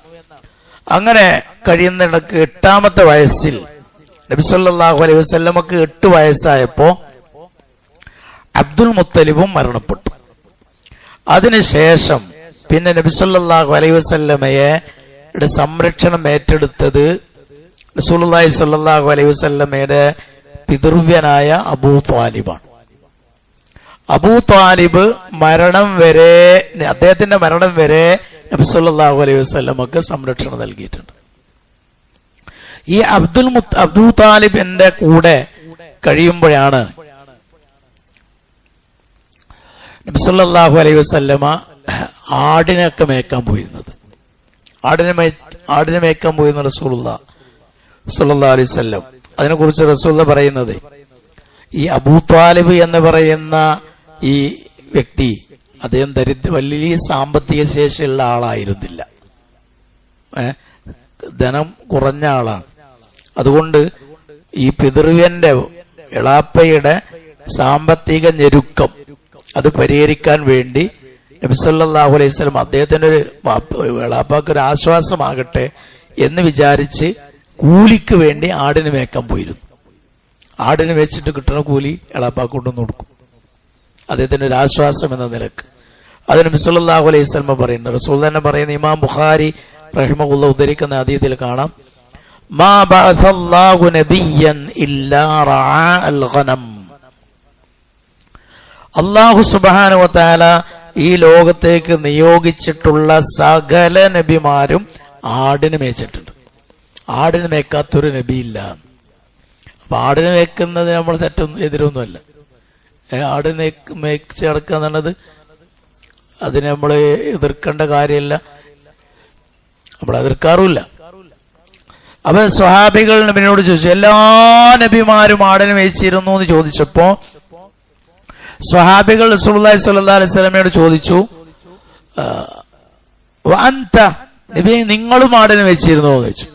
A: അങ്ങനെ കഴിയുന്നിടക്ക് 8ാമത്തെ വയസ്സിൽ നബി സല്ലല്ലാഹു അലൈഹി വസല്ലമക്ക് 8 വയസ്സായപ്പോ അബ്ദുൽ മുത്തലിബും മരണപ്പെട്ടു. അതിനുശേഷം പിന്നെ നബി സല്ലല്ലാഹു അലൈഹി വസല്ലമയെ സംരക്ഷണം ഏറ്റെടുത്തത് റസൂലുള്ളാഹി സ്വല്ലല്ലാഹു അലൈഹി വസല്ലമയുടെ പിതൃവ്യനായ അബൂ ത്വാലിബാണ്. അബൂ ത്വാലിബ് അദ്ദേഹത്തിന്റെ മരണം വരെ നബി സല്ലല്ലാഹു അലൈഹി വസല്ലമക്ക് സംരക്ഷണം നൽകിയിട്ടുണ്ട്. ഈ അബൂ താലിബിന്റെ കൂടെ കഴിയുമ്പോഴാണ് നബി സല്ലല്ലാഹു അലൈഹി വസല്ലമ ആടിനൊക്കെ മേക്കാൻ പോയിരുന്നത്. ആടിനെ മേക്കാൻ പോയിരുന്ന റസൂലുള്ളാഹി സ്വല്ലല്ലാഹു അലൈഹി വസല്ലം, അതിനെക്കുറിച്ച് റസൂലുള്ളാഹി പറയുന്നത്, ഈ അബൂ താലിബ് എന്ന് പറയുന്ന ഈ വ്യക്തി അദ്ദേഹം വലിയ സാമ്പത്തിക ശേഷിയുള്ള ആളായിരുന്നില്ല, ധനം കുറഞ്ഞ ആളാണ്. അതുകൊണ്ട് ഈ പിതൃവ്യന്റെ എളാപ്പയുടെ സാമ്പത്തിക ഞെരുക്കം അത് പരിഹരിക്കാൻ വേണ്ടി നബി സല്ലല്ലാഹു അലൈഹി വസല്ലം അദ്ദേഹത്തിന്റെ ഒരു എളാപ്പാക്ക് ഒരു ആശ്വാസമാകട്ടെ എന്ന് വിചാരിച്ച് കൂലിക്ക് വേണ്ടി ആടിന് മേക്കാൻ പോയിരുന്നു. ആടിന് വെച്ചിട്ട് കിട്ടുന്ന കൂലി എളാപ്പാക്ക് കൊണ്ടുവന്ന് കൊടുക്കും, അദ്ദേഹത്തിന്റെ ഒരു ആശ്വാസം എന്ന നിലക്ക്. അത് നബി സല്ലല്ലാഹു അലൈഹി വസല്ലം പറയുന്നത്, റസൂൽ തന്നെ പറയുന്ന ഇമാം ബുഖാരി റഹിമഹുല്ലാഹ് ഉദ്ധരിക്കുന്ന ഹദീസിൽ കാണാം, മാ ബഅസല്ലാഹു നബിയ്യൻ ഇല്ലാ റഅഅൽ ഗനം. അല്ലാഹു സുബ്ഹാനഹു വ തആല ഈ ലോകത്തേക്ക് നിയോഗിച്ചിട്ടുള്ള സകല നബിമാരും ആടിന് മേച്ചിട്ടുണ്ട്. ആടിന് മേക്കാത്തൊരു നബിയില്ല. അപ്പൊ ആടിന് മേക്കുന്നത് നമ്മൾ എതിരൊന്നുമല്ല. ആടിന് മേച്ച് നടക്കുക എന്നുള്ളത് അതിനെ നമ്മൾ എതിർക്കേണ്ട കാര്യമില്ല, നമ്മൾ എതിർക്കാറുമില്ല. അപ്പൊ സ്വഹാബികൾ നബിനോട് ചോദിച്ചു, എല്ലാ നബിമാരും ആടിനെ മേച്ചിരുന്നു എന്ന് ചോദിച്ചപ്പോ സ്വഹാബികൾ റസൂലുള്ളാഹി സ്വല്ലല്ലാഹു അലൈഹി വസല്ലമയോട് ചോദിച്ചു, അൻത നബി നിങ്ങളും ആടിനെ വെച്ചിരുന്നോ എന്ന് ചോദിച്ചു.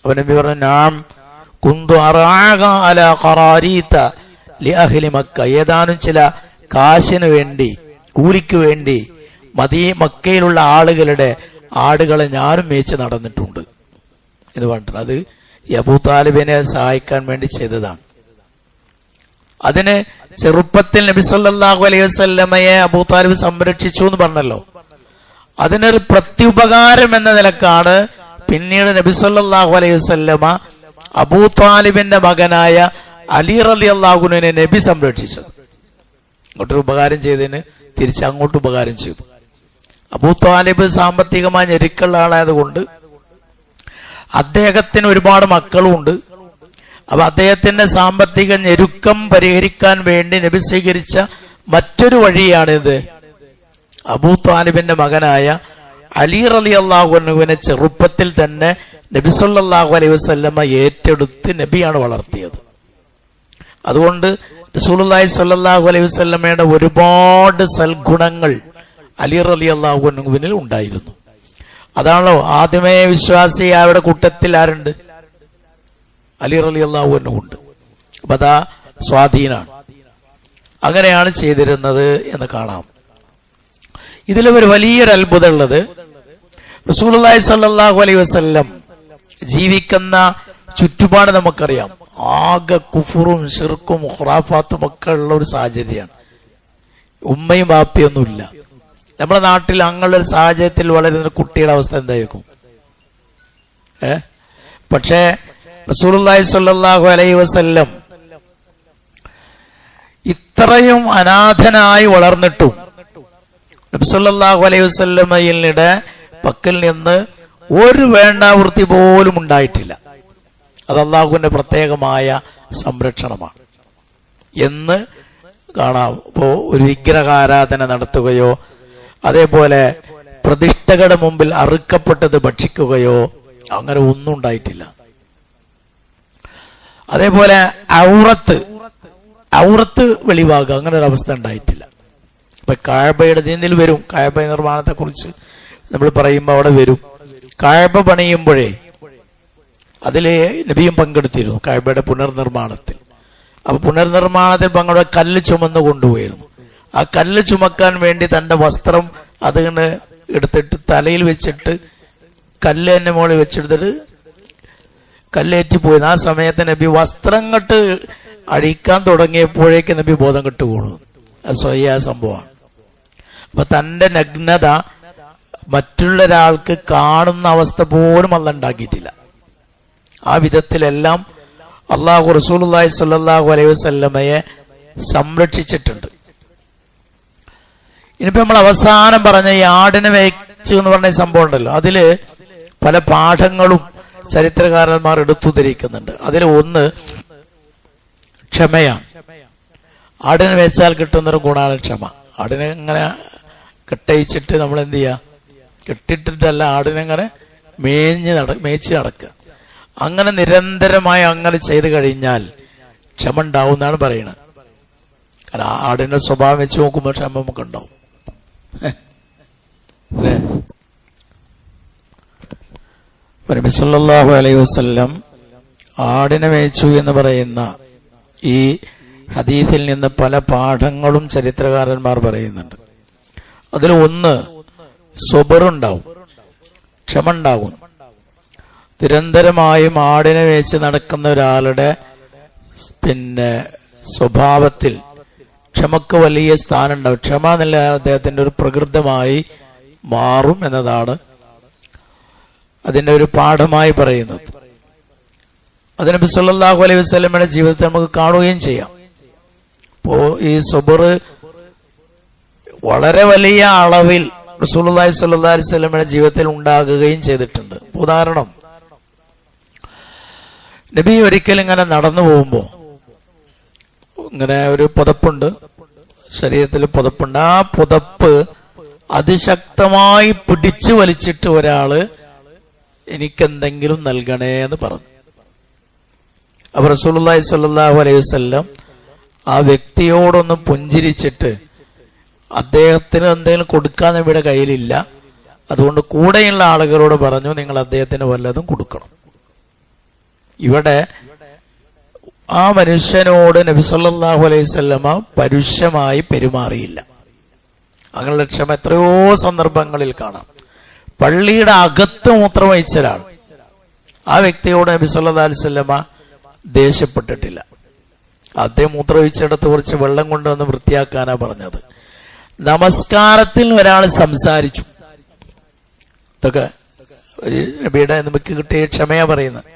A: അപ്പൊ നബി പറഞ്ഞു, നാം കുന്തു അറാഗ അലാ ഖറാരീത ലിഅഹ്ലി മക്ക. ഏതാനും ചില കാശിന് വേണ്ടി, കൂലിക്ക് വേണ്ടി മക്കയിലുള്ള ആളുകളുടെ ആടുകളെ ഞാനും മേച്ച് നടന്നിട്ടുണ്ട് എന്ന് പറഞ്ഞിട്ടുണ്ട്. അത് അബൂ താലിബിനെ സഹായിക്കാൻ വേണ്ടി ചെയ്തതാണ്. അതിന് ചെറുപ്പത്തിൽ നബി സല്ലല്ലാഹു അലൈഹി വസല്ലമയെ അബൂ താലിബ് സംരക്ഷിച്ചു എന്ന് പറഞ്ഞല്ലോ, അതിനൊരു പ്രത്യുപകാരം എന്ന നിലക്കാണ് പിന്നീട് നബി സല്ലല്ലാഹു അലൈഹി വസല്ലമ അബൂ താലിബിന്റെ മകനായ അലി റളിയല്ലാഹു അൻഹുവിനെ നബി സംരക്ഷിച്ചത്. ഇങ്ങോട്ടൊരു ഉപകാരം ചെയ്തതിന് തിരിച്ചങ്ങോട്ട് ഉപകാരം ചെയ്തു. അബൂ താലിബ് സാമ്പത്തികമായി ഞെരുക്കുള്ള ആളായതുകൊണ്ട് അദ്ദേഹത്തിന് ഒരുപാട് മക്കളും ഉണ്ട്. അപ്പൊ അദ്ദേഹത്തിന്റെ സാമ്പത്തിക ഞെരുക്കം പരിഹരിക്കാൻ വേണ്ടി നബി സ്വീകരിച്ച മറ്റൊരു വഴിയാണിത്. അബൂ താലിബിന്റെ മകനായ അലി റളിയല്ലാഹു അൻഹുവിനെ ചെറുപ്പത്തിൽ തന്നെ നബി സല്ലല്ലാഹു അലൈഹി വസല്ലമ ഏറ്റെടുത്ത് നബിയാണ് വളർത്തിയത്. അതുകൊണ്ട് റസൂലുള്ളാഹി സ്വല്ലല്ലാഹു അലൈഹി വസല്ലമയുടെ ഒരുപാട് സൽഗുണങ്ങൾ അലി റളിയല്ലാഹു അൻഹുവിനിൽ ഉണ്ടായിരുന്നു. അതാണല്ലോ ആദ്യമേ വിശ്വാസി അവരുടെ കൂട്ടത്തിൽ ആരുണ്ട്? അലി റളിയല്ലാഹു അൻഹു ഉണ്ട്. അപ്പൊ അതാ സ്വാധീനാണ്. അങ്ങനെയാണ് ചെയ്തിരുന്നത് എന്ന് കാണാം. ഇതിൽ ഒരു വലിയൊരു അത്ഭുതം ഉള്ളത്, റസൂലുള്ളാഹി സ്വല്ലല്ലാഹു അലൈഹി വസല്ലം ജീവിക്കുന്ന ചുറ്റുപാട് നമുക്കറിയാം. ആകെ കുഫറും ശിർക്കും ഖുറാഫാത്തും ഒക്കെ ഉള്ള ഒരു സാഹചര്യമാണ്. ഉമ്മയും ബാപ്പയൊന്നുമില്ല. നമ്മുടെ നാട്ടിൽ അങ്ങനെയുള്ള ഒരു സാഹചര്യത്തിൽ വളരുന്ന കുട്ടിയുടെ അവസ്ഥ എന്തായിരിക്കും? പക്ഷേ റസൂലുള്ളാഹി സ്വല്ലല്ലാഹു അലൈഹി വസല്ലം ഇത്രയും അനാഥനായി വളർന്നിട്ടും നബി സല്ലല്ലാഹു അലൈഹി വസല്ലമയുടെ പക്കൽ നിന്ന് ഒരു വേണ്ടാവൃത്തി പോലും ഉണ്ടായിട്ടില്ല. അത് അള്ളാഹുവിന്റെ പ്രത്യേകമായ സംരക്ഷണമാണ് എന്ന് കാണാം. ഇപ്പോ ഒരു വിഗ്രഹാരാധന നടത്തുകയോ അതേപോലെ പ്രതിഷ്ഠകളുടെ മുമ്പിൽ അറുക്കപ്പെട്ടത് ഭക്ഷിക്കുകയോ അങ്ങനെ ഒന്നും ഉണ്ടായിട്ടില്ല. അതേപോലെ ഔറത്ത് വെളിവാകുക അങ്ങനെ ഒരു അവസ്ഥ ഉണ്ടായിട്ടില്ല. ഇപ്പൊ കഅബയുടെ ഇതിൽ വരും, കഅബ നിർമ്മാണത്തെ കുറിച്ച് നമ്മൾ പറയുമ്പോൾ അവിടെ വരും. കഅബ പണിയുമ്പോഴേ അതില് നബിയും പങ്കെടുത്തിരുന്നു കഅബയുടെ പുനർനിർമ്മാണത്തിൽ. അപ്പൊ പുനർനിർമ്മാണത്തിൽ പങ്കെടുത്ത കല്ല് ചുമന്നു കൊണ്ടുപോയിരുന്നു. ആ കല്ല് ചുമക്കാൻ വേണ്ടി തന്റെ വസ്ത്രം അതിങ്ങനെ എടുത്തിട്ട് തലയിൽ വെച്ചിട്ട് കല്ല് തന്നെ മുകളിൽ വെച്ചെടുത്തിട്ട് കല്ലേറ്റി പോയിരുന്നു. ആ സമയത്ത് നബി വസ്ത്രങ്ങട്ട് അഴിക്കാൻ തുടങ്ങിയപ്പോഴേക്ക് നബി ബോധം കെട്ടു വീണു. അത് സ്വയ സംഭവമാണ്. അപ്പൊ തന്റെ നഗ്നത മറ്റുള്ള ഒരാൾക്ക് കാണുന്ന അവസ്ഥ പോലും അല്ല ഉണ്ടാക്കിയിട്ടില്ല. ആ വിധത്തിലെല്ലാം അള്ളാഹു റസൂലുള്ളാഹി സ്വല്ലല്ലാഹു അലൈഹി വസല്ലമയെ സംരക്ഷിച്ചിട്ടുണ്ട്. ഇനിയിപ്പോ നമ്മൾ അവസാനം പറഞ്ഞ ഈ ആടിനെ വെച്ചു എന്ന് പറഞ്ഞ സംഭവം ഉണ്ടല്ലോ, അതില് പല പാഠങ്ങളും ചരിത്രകാരന്മാർ എടുത്തുദ്ധരിക്കുന്നുണ്ട്. അതിൽ ഒന്ന് ക്ഷമയാണ്. ആടിനെ വെച്ചാൽ കിട്ടുന്നൊരു ഗുണമാണ് ക്ഷമ. ആടിനെ ഇങ്ങനെ കെട്ടയിച്ചിട്ട് നമ്മൾ എന്ത് ചെയ്യുക? കെട്ടിട്ടിട്ടല്ല, ആടിനെ ഇങ്ങനെ മേച്ച് നടക്കുക. അങ്ങനെ നിരന്തരമായി അങ്ങനെ ചെയ്തു കഴിഞ്ഞാൽ ക്ഷമ ഉണ്ടാവും എന്നാണ് പറയുന്നത്. കാരണം ആടിന്റെ സ്വഭാവം വെച്ച് നോക്കുമ്പോൾ ക്ഷമ നമുക്ക് ഉണ്ടാവും. നബി സല്ലല്ലാഹു അലൈഹി വസല്ലം ആടിനെ മേച്ചു എന്ന് പറയുന്ന ഈ ഹദീസിൽ നിന്ന് പല പാഠങ്ങളും ചരിത്രകാരന്മാർ പറയുന്നുണ്ട്. അതിൽ ഒന്ന് സ്വബറുണ്ടാവും, ക്ഷമ ഉണ്ടാകും. നിരന്തരമായും ആടിനെ വെച്ച് നടക്കുന്ന ഒരാളുടെ സ്വഭാവത്തിൽ ക്ഷമക്ക് വലിയ സ്ഥാനം ഉണ്ടാവും. ക്ഷമ എന്നുള്ള അദ്ദേഹത്തിന്റെ ഒരു പ്രകൃതമായി മാറും എന്നതാണ് അതിന്റെ ഒരു പാഠമായി പറയുന്നത്. അത് നബി സല്ലല്ലാഹു അലൈഹി വസല്ലമയുടെ ജീവിതത്തിൽ നമുക്ക് കാണുകയും ചെയ്യാം. ഇപ്പോ ഈ സബർ വളരെ വലിയ അളവിൽ റസൂലുള്ളാഹി സ്വല്ലല്ലാഹു അലൈഹി വസല്ലമയുടെ ജീവിതത്തിൽ ഉണ്ടാകുകയും ചെയ്തിട്ടുണ്ട്. ഉദാഹരണം, നബി ഒരിക്കലും ഇങ്ങനെ നടന്നു പോകുമ്പോ ഇങ്ങനെ ഒരു പുതപ്പുണ്ട്, ശരീരത്തിൽ പുതപ്പുണ്ട്. ആ പുതപ്പ് അതിശക്തമായി പിടിച്ചു വലിച്ചിട്ട് ഒരാള് എനിക്കെന്തെങ്കിലും നൽകണേ എന്ന് പറഞ്ഞു. അപ്പൊ റസൂലുള്ളാഹി സ്വല്ലല്ലാഹു അലൈഹി വസല്ലം ആ വ്യക്തിയോടൊന്ന് പുഞ്ചിരിച്ചിട്ട് അദ്ദേഹത്തിന് എന്തെങ്കിലും കൊടുക്കാൻ ഇവിടെ കയ്യിലില്ല, അതുകൊണ്ട് കൂടെയുള്ള ആളുകളോട് പറഞ്ഞു നിങ്ങൾ അദ്ദേഹത്തിന് വല്ലതും കൊടുക്കണം. ഇവിടെ ആ മനുഷ്യനോട് നബി സല്ലല്ലാഹു അലൈഹി വസല്ലമ പരുഷമായി പെരുമാറിയില്ല. അങ്ങനെയുള്ള ക്ഷമ എത്രയോ സന്ദർഭങ്ങളിൽ കാണാം. പള്ളിയുടെ അകത്ത് മൂത്രമൊഴിച്ച ഒരാൾ, ആ വ്യക്തിയോട് നബി സല്ലല്ലാഹു അലൈഹി വസല്ലമ ദേഷ്യപ്പെട്ടിട്ടില്ല. അദ്ദേഹം മൂത്രമൊഴിച്ചിടത്ത് കുറച്ച് വെള്ളം കൊണ്ടുവന്ന് വൃത്തിയാക്കാനാ പറഞ്ഞത്. നമസ്കാരത്തിൽ ഒരാൾ സംസാരിച്ചു. ഇതൊക്കെ നബിയുടെ നമുക്ക് കിട്ടിയ ക്ഷമയാ പറയുന്നത്.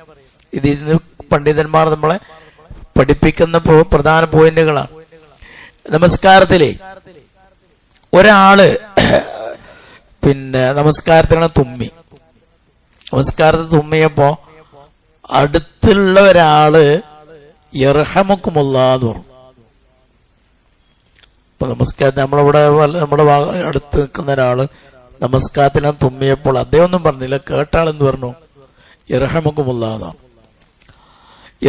A: ഇതിന് പണ്ഡിതന്മാർ നമ്മളെ പഠിപ്പിക്കുന്ന പ്രധാന പോയിന്റുകളാണ്. നമസ്കാരത്തിലെ ഒരാള് നമസ്കാരത്തിന് തുമ്മി. നമസ്കാരത്തിൽ തുമ്മിയപ്പോ അടുത്തുള്ള ഒരാള് യർഹമുക്കുമുല്ലാന്ന് പറഞ്ഞു. ഇപ്പൊ നമസ്കാരത്തിൽ നമ്മുടെ അടുത്ത് നിൽക്കുന്ന ഒരാള് നമസ്കാരത്തിനാ തുമ്മിയപ്പോൾ അദ്ദേഹം ഒന്നും പറഞ്ഞില്ല, കേട്ടാളെന്ന് പറഞ്ഞു ഇർഹമുക്കുമുള്ള എന്നാണ്.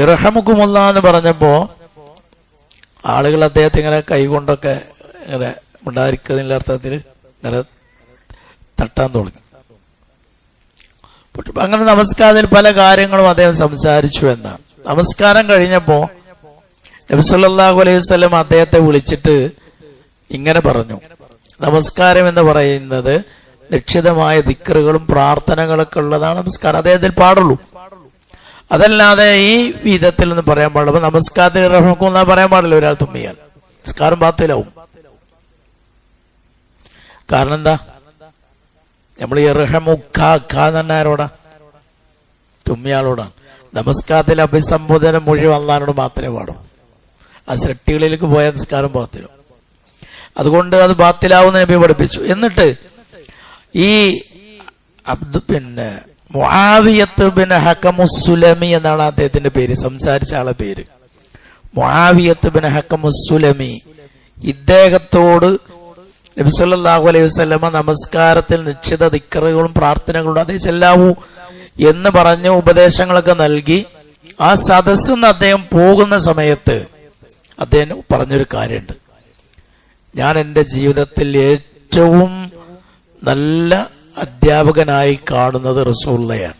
A: ഇർഹമുക്കുമുള്ള എന്ന് പറഞ്ഞപ്പോ ആളുകൾ അദ്ദേഹത്തെ ഇങ്ങനെ കൈകൊണ്ടൊക്കെ ഇങ്ങനെ ഉണ്ടായിരിക്കുന്നതിന്റെ അർത്ഥത്തിൽ ഇങ്ങനെ തട്ടാൻ തുടങ്ങി. അങ്ങനെ നമസ്കാരത്തിൽ പല കാര്യങ്ങളും അദ്ദേഹം സംസാരിച്ചു എന്നാണ്. നമസ്കാരം കഴിഞ്ഞപ്പോ നബി സല്ലല്ലാഹു അലൈഹി വസല്ലം അദ്ദേഹത്തെ വിളിച്ചിട്ട് ഇങ്ങനെ പറഞ്ഞു, നമസ്കാരം എന്ന് പറയുന്നത് നിശ്ചിതമായ ദിക്റുകളും പ്രാർത്ഥനകളൊക്കെ ഉള്ളതാണ് നമസ്കാരം, അദ്ദേഹത്തിൽ പാടുള്ളൂ. അതല്ലാതെ ഈ വിധത്തിൽ ഒന്നും പറയാൻ പാടില്ല. അപ്പൊ നമസ്കാരത്തിൽ റഹ്മക്കുന്നാ പറയാൻ പാടില്ല. ഒരാൾ തുമ്മിയാൽ നമസ്കാരം ബാത്തിലാവും. കാരണം എന്താ? നമ്മൾ ഇർഹമുഖാന്ന് ആരോടാ? തുമ്മിയാളോടാണ്. നമസ്കാരത്തിൽ അഭിസംബോധന മുഴുവൻ അള്ളാഹിനോട് മാത്രമേ പാടുള്ളൂ. ആ സൃഷ്ടികളിലേക്ക് പോയ നമസ്കാരം ബാത്തിലും. അതുകൊണ്ട് അത് ബാത്തിലാവുന്ന നബി പഠിപ്പിച്ചു. എന്നിട്ട് ഈ മുആവിയത്ത് ബിൻ ഹക്കമുസ്സുലമി എന്നാണ് അദ്ദേഹത്തിന്റെ പേര്, സംസാരിച്ച ആളെ പേര് മുആവിയത്ത് ബിൻ ഹക്കമുസ്സുലമി. ഇദ്ദേഹത്തോട് നബി സല്ലല്ലാഹു അലൈഹി വസല്ലമ നമസ്കാരത്തിൽ നിശ്ചിത ദിക്റുകളും പ്രാർത്ഥനകളും അതേ ചെല്ലാവൂ എന്ന് പറഞ്ഞ് ഉപദേശങ്ങളൊക്കെ നൽകി. ആ സദസ്സിൽ നിന്ന് അദ്ദേഹം പോകുന്ന സമയത്ത് അദ്ദേഹം പറഞ്ഞൊരു കാര്യമുണ്ട്, ഞാൻ എൻ്റെ ജീവിതത്തിൽ ഏറ്റവും നല്ല അധ്യാപകനായി കാണുന്നത് റസൂലുള്ളയാണ്.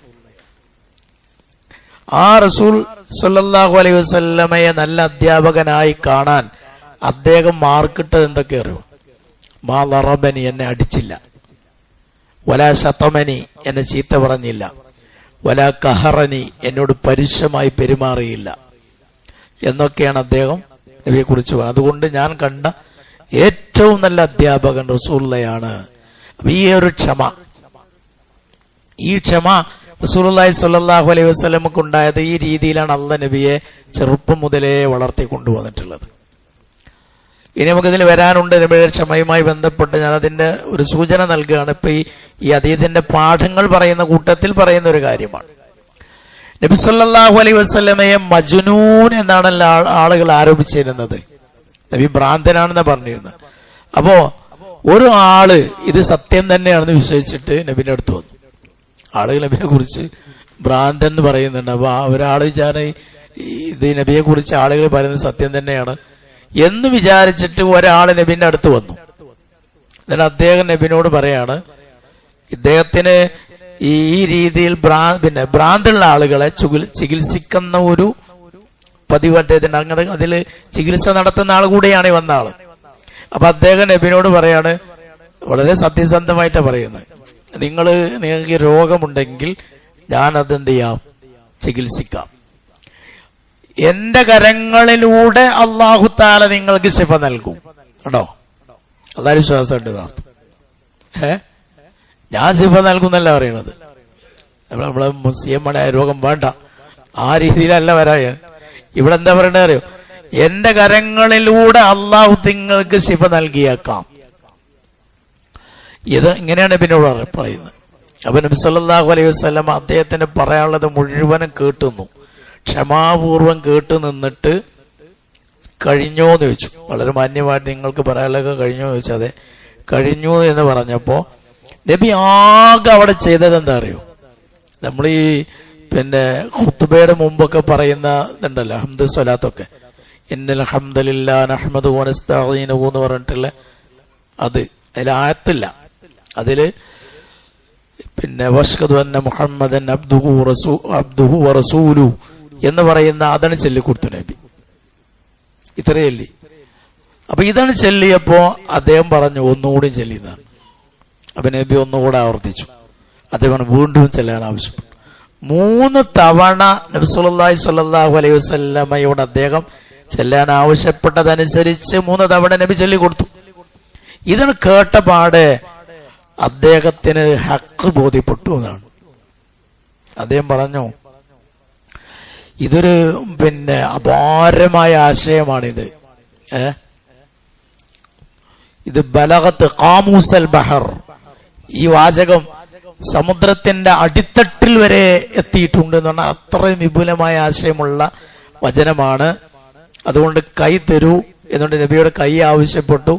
A: ആ റസൂൽ സല്ലല്ലാഹു അലൈഹി വസല്ലമയെ നല്ല അധ്യാപകനായി കാണാൻ അദ്ദേഹം മാർക്കിട്ടത് എന്തൊക്കെ അറിയോ? മാ ലറബനി, എന്നെ അടിച്ചില്ല. വലാ ശതമനി, എന്നെ ചീത്ത പറഞ്ഞില്ല. വലാ കഹറനി, എന്നോട് പരുഷമായി പെരുമാറിയില്ല എന്നൊക്കെയാണ് അദ്ദേഹം നബിയെ കുറിച്ച് പറഞ്ഞത്. അതുകൊണ്ട് ഞാൻ കണ്ട ഏറ്റവും നല്ല അധ്യാപകൻ റസൂലുള്ളയാണ്. ഈ ഒരു ക്ഷമ, ഈ ക്ഷമ റസൂലുള്ളാഹി സ്വല്ലല്ലാഹു അലൈഹി വസല്ലമക്ക് ഉണ്ടായത് ഈ രീതിയിലാണ് അല്ലാഹു നബിയെ ചെറുപ്പം മുതലേ വളർത്തി കൊണ്ടുവന്നിട്ടുള്ളത്. ഇനി നമുക്കിതിൽ വരാനുണ്ട് നബിയുടെ ക്ഷമയുമായി ബന്ധപ്പെട്ട്. ഞാൻ അതിന്റെ ഒരു സൂചന നൽകുകയാണ്. ഇപ്പൊ ഈ ഹദീസിന്റെ പാഠങ്ങൾ പറയുന്ന കൂട്ടത്തിൽ പറയുന്ന ഒരു കാര്യമാണ്. നബി സല്ലല്ലാഹു അലൈഹി വസല്ലമയെ മജ്നൂൻ എന്നാണ് ആളുകൾ ആരോപിച്ചിരുന്നത്. നബി ഭ്രാന്തനാണെന്ന് പറഞ്ഞിരുന്നത്. അപ്പോ ഒരു ആള് ഇത് സത്യം തന്നെയാണെന്ന് വിശ്വസിച്ചിട്ട് നബിന്റെ അടുത്ത് വന്നു. ആളുകൾ നബിയെ കുറിച്ച് ഭ്രാന്തൻ എന്ന് പറയുന്നുണ്ട്. അപ്പൊ ഒരാള് വിചാരം ഇത് നബിയെ കുറിച്ച് ആളുകൾ പറയുന്നത് സത്യം തന്നെയാണ് എന്ന് വിചാരിച്ചിട്ട് ഒരാള് നബിന്റെ അടുത്ത് വന്നു. എന്നിട്ട് അദ്ദേഹം നബിനോട് പറയാണ്, ഇദ്ദേഹത്തിന് ഈ രീതിയിൽ ഭ്രാന്തുള്ള ആളുകളെ ചികിത്സിക്കുന്ന ഒരു പതിവ് അദ്ദേഹത്തിന്, അങ്ങനെ അതിൽ ചികിത്സ നടത്തുന്ന ആൾ കൂടെയാണ് ഈ വന്ന ആള്. അപ്പൊ അദ്ദേഹം നബിനോട് പറയാണ്, വളരെ സത്യസന്ധമായിട്ടാണ് പറയുന്നത്, നിങ്ങൾക്ക് രോഗമുണ്ടെങ്കിൽ ഞാൻ അതെന്ത് ചെയ്യാം, ചികിത്സിക്കാം. എന്റെ കരങ്ങളിലൂടെ അല്ലാഹു തആല നിങ്ങൾക്ക് ശിഫ നൽകും. കേട്ടോ, അല്ലാഹു വിശ്വാസം ഉണ്ട് എന്നർത്ഥം. ഞാൻ ശിഫ നൽകുന്നല്ല പറയണത്. നമ്മളെ മുസ്ലിമായ രോഗം വേണ്ട, ആ രീതിയിലല്ല വരായ. ഇവിടെ എന്താ പറയണത് അറിയോ? എന്റെ കരങ്ങളിലൂടെ അള്ളാഹു നിങ്ങൾക്ക് ശിഫ നൽകിയേക്കാം. ഇത് ഇങ്ങനെയാണ് നബിനോട് പറയുന്നത്. അപ്പൊ നബി സല്ലല്ലാഹു അലൈഹി വസല്ലം അദ്ദേഹത്തിന് പറയാനുള്ളത് മുഴുവനും കേട്ടുന്നു, ക്ഷമാപൂർവം കേട്ടു നിന്നിട്ട് കഴിഞ്ഞോ എന്ന് ചോദിച്ചു. വളരെ മാന്യമായിട്ട് നിങ്ങൾക്ക് പറയാനുള്ളതൊക്കെ കഴിഞ്ഞോ എന്ന് ചോദിച്ചാൽ അതെ കഴിഞ്ഞു എന്ന് പറഞ്ഞപ്പോ നബി ആകെ അവിടെ ചെയ്തത് എന്താ അറിയോ? നമ്മൾ ഈ ഖുത്ബയുടെ മുമ്പൊക്കെ പറയുന്ന ഇതുണ്ടല്ലോ, ഹംദ് സ്വലാത്തൊക്കെ, ഇന്നൽ ഹംദലില്ലാഹി നഹ്മദുഹു വനസ്തഈനുഹു എന്ന് പറഞ്ഞിട്ടുള്ള അത് അതിൽ ആയത്തില്ല. അതില് വഷ്ഹദു അന്ന മുഹമ്മദൻ അബ്ദുഹു വറസൂലുഹു എന്ന് പറയുന്ന അതാണ് ചൊല്ലിക്കൊടുത്തു നബി. ഇത്രയല്ലേ? അപ്പൊ ഇതാണ് ചൊല്ലിയപ്പോ അദ്ദേഹം പറഞ്ഞു ഒന്നുകൂടി ചൊല്ലിയതാണ്. അപ്പൊ നബി ഒന്നുകൂടെ ആവർത്തിച്ചു. അദ്ദേഹം വീണ്ടും ചെല്ലാൻ ആവശ്യപ്പെട്ടു. 3 തവണ നബി സല്ലല്ലാഹു അലൈഹി വസല്ലമയോട് അദ്ദേഹം ചെല്ലാൻ ആവശ്യപ്പെട്ടതനുസരിച്ച് 3 തവണ നബി ചൊല്ലിക്കൊടുത്തു. ഇതിന് കേട്ടപാട് അദ്ദേഹത്തിന് ഹക്ക് ബോധ്യപ്പെട്ടു എന്നാണ്. അദ്ദേഹം പറഞ്ഞു, ഇതൊരു അപാരമായ ആശയമാണിത്. ഇത് ബലഗത്ത് ഖാമൂസൽ ബഹർ, ഈ വാചകം സമുദ്രത്തിന്റെ അടിത്തട്ടിൽ വരെ എത്തിയിട്ടുണ്ട് എന്ന് പറഞ്ഞാൽ അത്രയും വിപുലമായ ആശയമുള്ള വചനമാണ്. അതുകൊണ്ട് കൈ തരൂ എന്നുകൊണ്ട് നബിയുടെ കൈ ആവശ്യപ്പെട്ടു.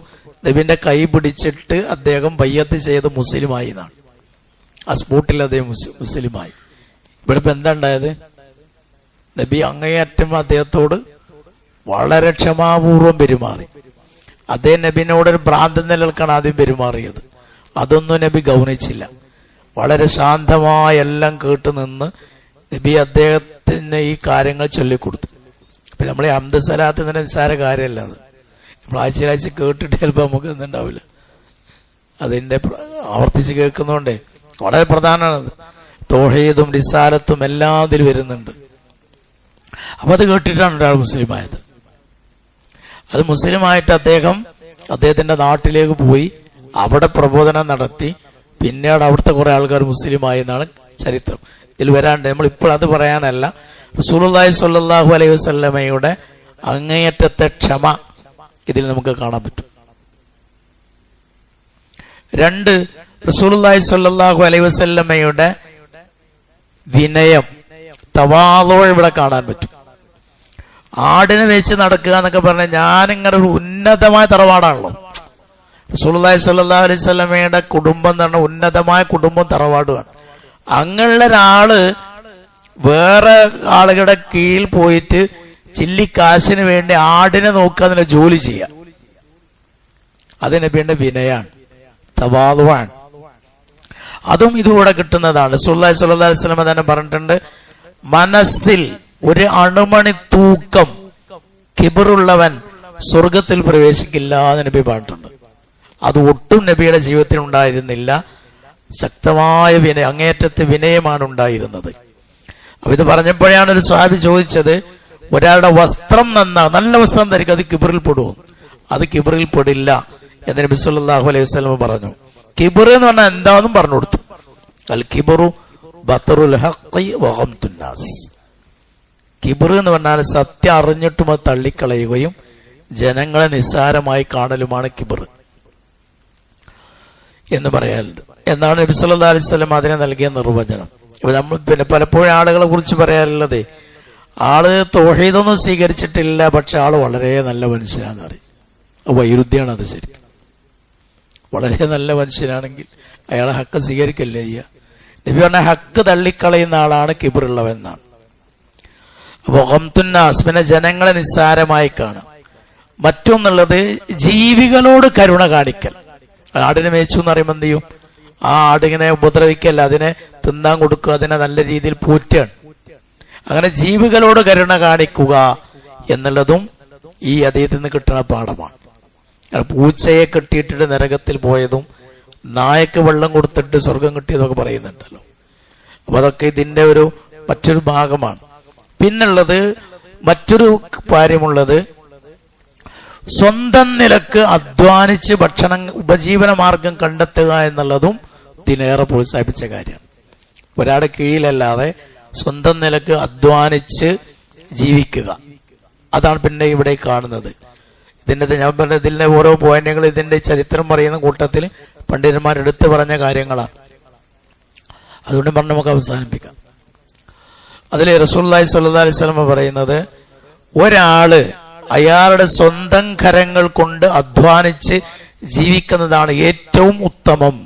A: നബിന്റെ കൈ പിടിച്ചിട്ട് അദ്ദേഹം ബയ്യത്ത് ചെയ്ത് മുസ്ലിമായി എന്നാണ്. ആ സ്പോട്ടിൽ അദ്ദേഹം മുസ്ലിമായി. ഇവിടെ ഇപ്പൊ എന്താ ഉണ്ടായത്? നബി അങ്ങേയറ്റം അദ്ദേഹത്തോട് വളരെ ക്ഷമാപൂർവം പെരുമാറി. അദ്ദേഹം നബിനോടൊരു ഭ്രാന്തം നിലനിൽക്കാണ് ആദ്യം പെരുമാറിയത്. അതൊന്നും നബി ഗൗനിച്ചില്ല. വളരെ ശാന്തമായി എല്ലാം കേട്ടു നിന്ന് നബി അദ്ദേഹത്തിന് ഈ കാര്യങ്ങൾ ചൊല്ലിക്കൊടുത്തു. ഇപ്പൊ നമ്മളെ ഹംദ് സലാത്ത് നിസ്സാര കാര്യമല്ല അത്. നമ്മൾ ആഴ്ച കേട്ടിട്ട് ചിലപ്പോൾ നമുക്ക് എന്തുണ്ടാവില്ല. അതിന്റെ ആവർത്തിച്ച് കേൾക്കുന്നതുകൊണ്ടേ വളരെ പ്രധാനമാണത്. തൗഹീദും റിസാലത്തും എല്ലാം അതിൽ വരുന്നുണ്ട്. അപ്പൊ അത് കേട്ടിട്ടാണ് ഒരാൾ മുസ്ലിമായത്. അത് മുസ്ലിമായിട്ട് അദ്ദേഹത്തിന്റെ നാട്ടിലേക്ക് പോയി അവിടെ പ്രബോധനം നടത്തി. പിന്നീട് അവിടുത്തെ കുറെ ആൾക്കാർ മുസ്ലിമായി എന്നാണ് ചരിത്രം. ഇതിൽ വരാണ്ട് നമ്മൾ ഇപ്പോൾ അത് പറയാനല്ല. റസൂലുള്ളാഹി സ്വല്ലല്ലാഹു അലൈഹി വസല്ലമയുടെ അങ്ങേയറ്റത്തെ ക്ഷമ ഇതിൽ നമുക്ക് കാണാൻ പറ്റും. 2, റസൂലുള്ളാഹി സ്വല്ലല്ലാഹു അലൈഹി വസല്ലമയുടെ വിനയം, തവാളു ഇവിടെ കാണാൻ പറ്റും. ആടിനെ വെച്ച് നടക്കുക എന്നൊക്കെ പറഞ്ഞാൽ ഞാനിങ്ങനെ ഒരു ഉന്നതമായ തറവാടാണല്ലോ. റസൂലുള്ളാഹി സ്വല്ലല്ലാഹു അലൈഹി വസല്ലമയുടെ കുടുംബം എന്ന് പറഞ്ഞാൽ ഉന്നതമായ കുടുംബം, തറവാടുമാണ്. അങ്ങനെയുള്ള ഒരാള് വേറെ ആളുകളുടെ കീഴിൽ പോയിട്ട് ചില്ലിക്കാശിന് വേണ്ടി ആടിനെ നോക്കുക എന്നുള്ള ജോലി ചെയ്യാം. അത് നബിയുടെ വിനയാണ്, തവാളുവാണ്. അതും ഇതുകൂടെ കിട്ടുന്നതാണ്. റസൂലുള്ളാഹി സ്വല്ലല്ലാഹു അലൈഹി വസല്ലം തന്നെ പറഞ്ഞിട്ടുണ്ട്, മനസ്സിൽ ഒരു അണുമണി തൂക്കം കിബറുള്ളവൻ സ്വർഗത്തിൽ പ്രവേശിക്കില്ല എന്ന് നബി പറഞ്ഞിട്ടുണ്ട്. അത് ഒട്ടും നബിയുടെ ജീവിതത്തിൽ ഉണ്ടായിരുന്നില്ല. ശക്തമായ വിനയം, അങ്ങേയറ്റത്തെ വിനയമാണ് ഉണ്ടായിരുന്നത്. അപ്പൊ ഇത് പറഞ്ഞപ്പോഴാണ് ഒരു സ്വഹാബി ചോദിച്ചത്, ഒരാളുടെ വസ്ത്രം നല്ല വസ്ത്രം ധരിക്കും, അത് കിബറിൽ പെടുമോ? അത് കിബറിൽ പെടില്ല എന്ന് നബി സല്ലല്ലാഹു അലൈഹി വസല്ലം പറഞ്ഞു. കിബർ എന്ന് പറഞ്ഞാൽ എന്താണെന്നും പറഞ്ഞു കൊടുത്തു. അൽ കിബറു ബത്തറുൽ ഹഖി വഗംതുൻ നാസ്. കിബർ എന്ന് പറഞ്ഞാൽ സത്യം അറിഞ്ഞിട്ടും അത് തള്ളിക്കളയുകയും ജനങ്ങളെ നിസ്സാരമായി കാണലുമാണ് കിബർ എന്ന് പറയാറുണ്ട്. എന്നാണ് നബി സല്ലല്ലാഹു അലൈഹി വസല്ലം അതിനെ നൽകിയ നിർവചനം. ഇപ്പൊ നമ്മൾ പിന്നെ പലപ്പോഴും ആളുകളെ കുറിച്ച് പറയാറുള്ളത്, ആള് തൗഹീദൊന്നും സ്വീകരിച്ചിട്ടില്ല, പക്ഷെ ആള് വളരെ നല്ല മനുഷ്യനാണെന്ന് അറിയും. വൈരുദ്ധ്യമാണ് അത്. ശരിക്കും വളരെ നല്ല മനുഷ്യനാണെങ്കിൽ അയാളെ ഹക്ക് സ്വീകരിക്കല്ലേ ചെയ്യുക. നബി പറഞ്ഞ ഹക്ക് തള്ളിക്കളയുന്ന ആളാണ് കിബറുള്ളവൻ എന്നാണ്. അപ്പൊ ഗംതുന്നാസ്, പിന്നെ ജനങ്ങളെ നിസ്സാരമായി കാണും. മറ്റൊന്നുള്ളത് ജീവികളോട് കരുണ കാണിക്കൽ. ആടിനെ മേച്ചു എന്ന് പറയുമ്പോൾ എന്ത് ചെയ്യും? ആ ആടിങ്ങനെ ഉപദ്രവിക്കല്ല, അതിനെ തിന്നാൻ കൊടുക്കുക, അതിനെ നല്ല രീതിയിൽ പോറ്റുകയാണ്. അങ്ങനെ ജീവികളോട് കരുണ കാണിക്കുക എന്നുള്ളതും ഈ ഹദീസിൽ നിന്ന് കിട്ടുന്ന പാഠമാണ്. പൂച്ചയെ കെട്ടിയിട്ടിട്ട് നരകത്തിൽ പോയതും നായക്ക് വെള്ളം കൊടുത്തിട്ട് സ്വർഗം കിട്ടിയതൊക്കെ പറയുന്നുണ്ടല്ലോ. അപ്പൊ അതൊക്കെ ഇതിന്റെ മറ്റൊരു ഭാഗമാണ്. പിന്നുള്ളത് മറ്റൊരു കാര്യമുള്ളത്, സ്വന്തം നിലക്ക് അധ്വാനിച്ച് ഉപജീവന മാർഗം കണ്ടെത്തുക എന്നുള്ളതും ഇതിനേറെ പ്രോത്സാഹിപ്പിച്ച കാര്യമാണ്. ഒരാളുടെ കീഴിലല്ലാതെ സ്വന്തം നിലക്ക് അധ്വാനിച്ച് ജീവിക്കുക, അതാണ് പിന്നെ ഇവിടെ കാണുന്നത്. ഞാൻ പറഞ്ഞ ഇതിന്റെ ഓരോ പോയിന്റുകൾ ഇതിന്റെ ചരിത്രം പറയുന്ന കൂട്ടത്തിൽ പണ്ഡിതന്മാർ എടുത്തു പറഞ്ഞ കാര്യങ്ങളാണ്. അതുകൊണ്ട് പറഞ്ഞ് നമുക്ക് അവസാനിപ്പിക്കാം. അതിൽ റസൂലുള്ളാഹി സ്വല്ലല്ലാഹു അലൈഹി വസല്ലം പറയുന്നത്, ഒരാള് അയാളുടെ സ്വന്തം കരങ്ങൾ കൊണ്ട് അധ്വാനിച്ച് ജീവിക്കുന്നതാണ് ഏറ്റവും ഉത്തമം.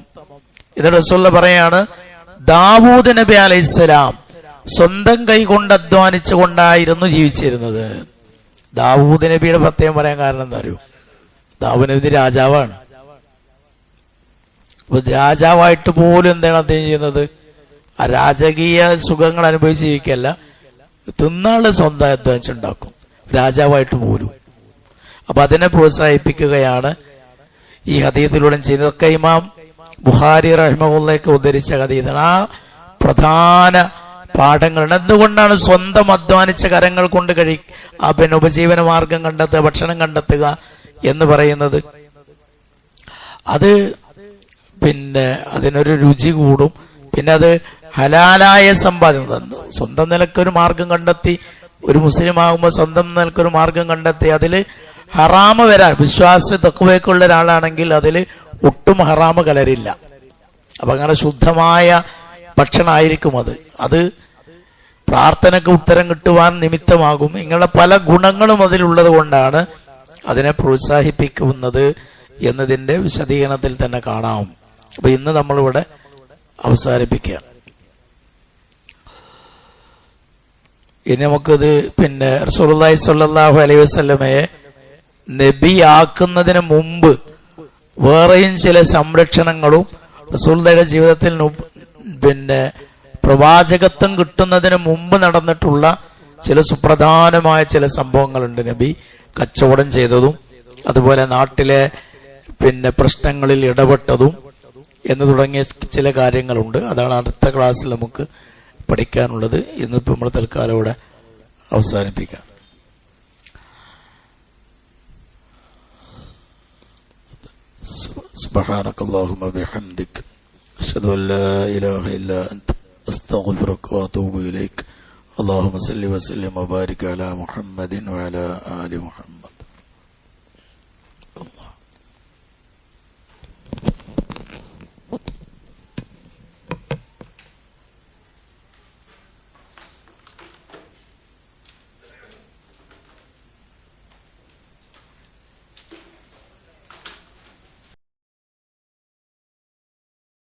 A: ഇത് റസൂലുള്ള പറയാണ്, ദാവൂദ് നബി അലൈഹിസ്സലാം സ്വന്തം കൈ കൊണ്ട് അധ്വാനിച്ചു കൊണ്ടായിരുന്നു ജീവിച്ചിരുന്നത്. ദാവൂദ് നബിയുടെ പ്രത്യേകം പറയാൻ കാരണം എന്താ അറിയോ? ദാവൂദ് നബി രാജാവാണ്. അപ്പൊ രാജാവായിട്ട് പോലും എന്താണ് അദ്ദേഹം ചെയ്യുന്നത്? ആ രാജകീയ സുഖങ്ങൾ അനുഭവിച്ച് ജീവിക്കല്ല, തിന്നാള് സ്വന്തം അധ്വാനിച്ചുണ്ടാക്കും, രാജാവായിട്ട് പോലും. അപ്പൊ അതിനെ പ്രോത്സാഹിപ്പിക്കുകയാണ് ഈ ഹദീസിലൂടെ ചെയ്യുന്നത്. ഒക്കെ ഇമാം ബുഖാരി റഹിമഹുള്ളാഹി ഉദ്ധരിച്ച ഹദീസാണ്. ആ പ്രധാന പാഠങ്ങളുണ്ട്. എന്തുകൊണ്ടാണ് സ്വന്തം അധ്വാനിച്ച കരങ്ങൾ കൊണ്ട് പിന്നെ ഉപജീവന മാർഗം കണ്ടെത്തുക, ഭക്ഷണം കണ്ടെത്തുക എന്ന് പറയുന്നത്? അത് പിന്നെ അതിനൊരു രുചി കൂടും. പിന്നെ അത് ഹലാലായ സമ്പാദ്യം, സ്വന്തം നിലക്കൊരു മാർഗം കണ്ടെത്തി, ഒരു മുസ്ലിം ആകുമ്പോൾ സ്വന്തം നിലക്കൊരു മാർഗം കണ്ടെത്തി അതിൽ ഹറാമ് വരാൻ, വിശ്വാസ തഖ്വയുള്ള ഒരാളാണെങ്കിൽ അതിൽ ഒട്ടും ഹറാമ് കലരില്ല. അപ്പൊ അങ്ങനെ ശുദ്ധമായ ഭക്ഷണമായിരിക്കും അത് പ്രാർത്ഥനയ്ക്ക് ഉത്തരം കിട്ടുവാൻ നിമിത്തമാകും. ഇങ്ങനെയുള്ള പല ഗുണങ്ങളും അതിലുള്ളത് കൊണ്ടാണ് അതിനെ പ്രോത്സാഹിപ്പിക്കുന്നത് എന്നതിന്റെ വിശദീകരണത്തിൽ തന്നെ കാണാം. അപ്പൊ ഇന്ന് നമ്മളിവിടെ അവസാനിപ്പിക്കുക. ഇനി നമുക്കിത് പിന്നെ റസൂലുള്ളാഹി സ്വല്ലല്ലാഹു അലൈഹി വസല്ലമയെ നബിയാക്കുന്നതിന് മുമ്പ് വേറെയും ചില സംരക്ഷണങ്ങളും റസൂലുള്ളാഹിയുടെ ജീവിതത്തിൽ പിന്നെ പ്രവാചകത്വം കിട്ടുന്നതിന് മുമ്പ് നടന്നിട്ടുള്ള ചില സുപ്രധാനമായ ചില സംഭവങ്ങളുണ്ട്. നബി കച്ചവടം ചെയ്തതും അതുപോലെ നാട്ടിലെ പിന്നെ പ്രശ്നങ്ങളിൽ ഇടപെട്ടതും എന്ന് തുടങ്ങിയ ചില കാര്യങ്ങളുണ്ട്. അതാണ് അടുത്ത ക്ലാസ്സിൽ നമുക്ക് പഠിക്കാനുള്ളത്. ഇന്നിപ്പോൾ നമ്മൾ തൽക്കാലം ഇവിടെ അവസാനിപ്പിക്കാം. സുബ്ഹാനകല്ലാഹുമ്മ ബിഹംദിക അഷ്ഹദു അൻ ലാ ഇലാഹ ഇല്ലാ അൻത അസ്തഗ്ഫിറുക വഅതൂബു ഇലൈക്. അല്ലാഹുമ്മ സല്ലി വസല്ലിം വബാരിക് അലാ മുഹമ്മദിൻ വഅലാ ആലി മുഹമ്മദ്.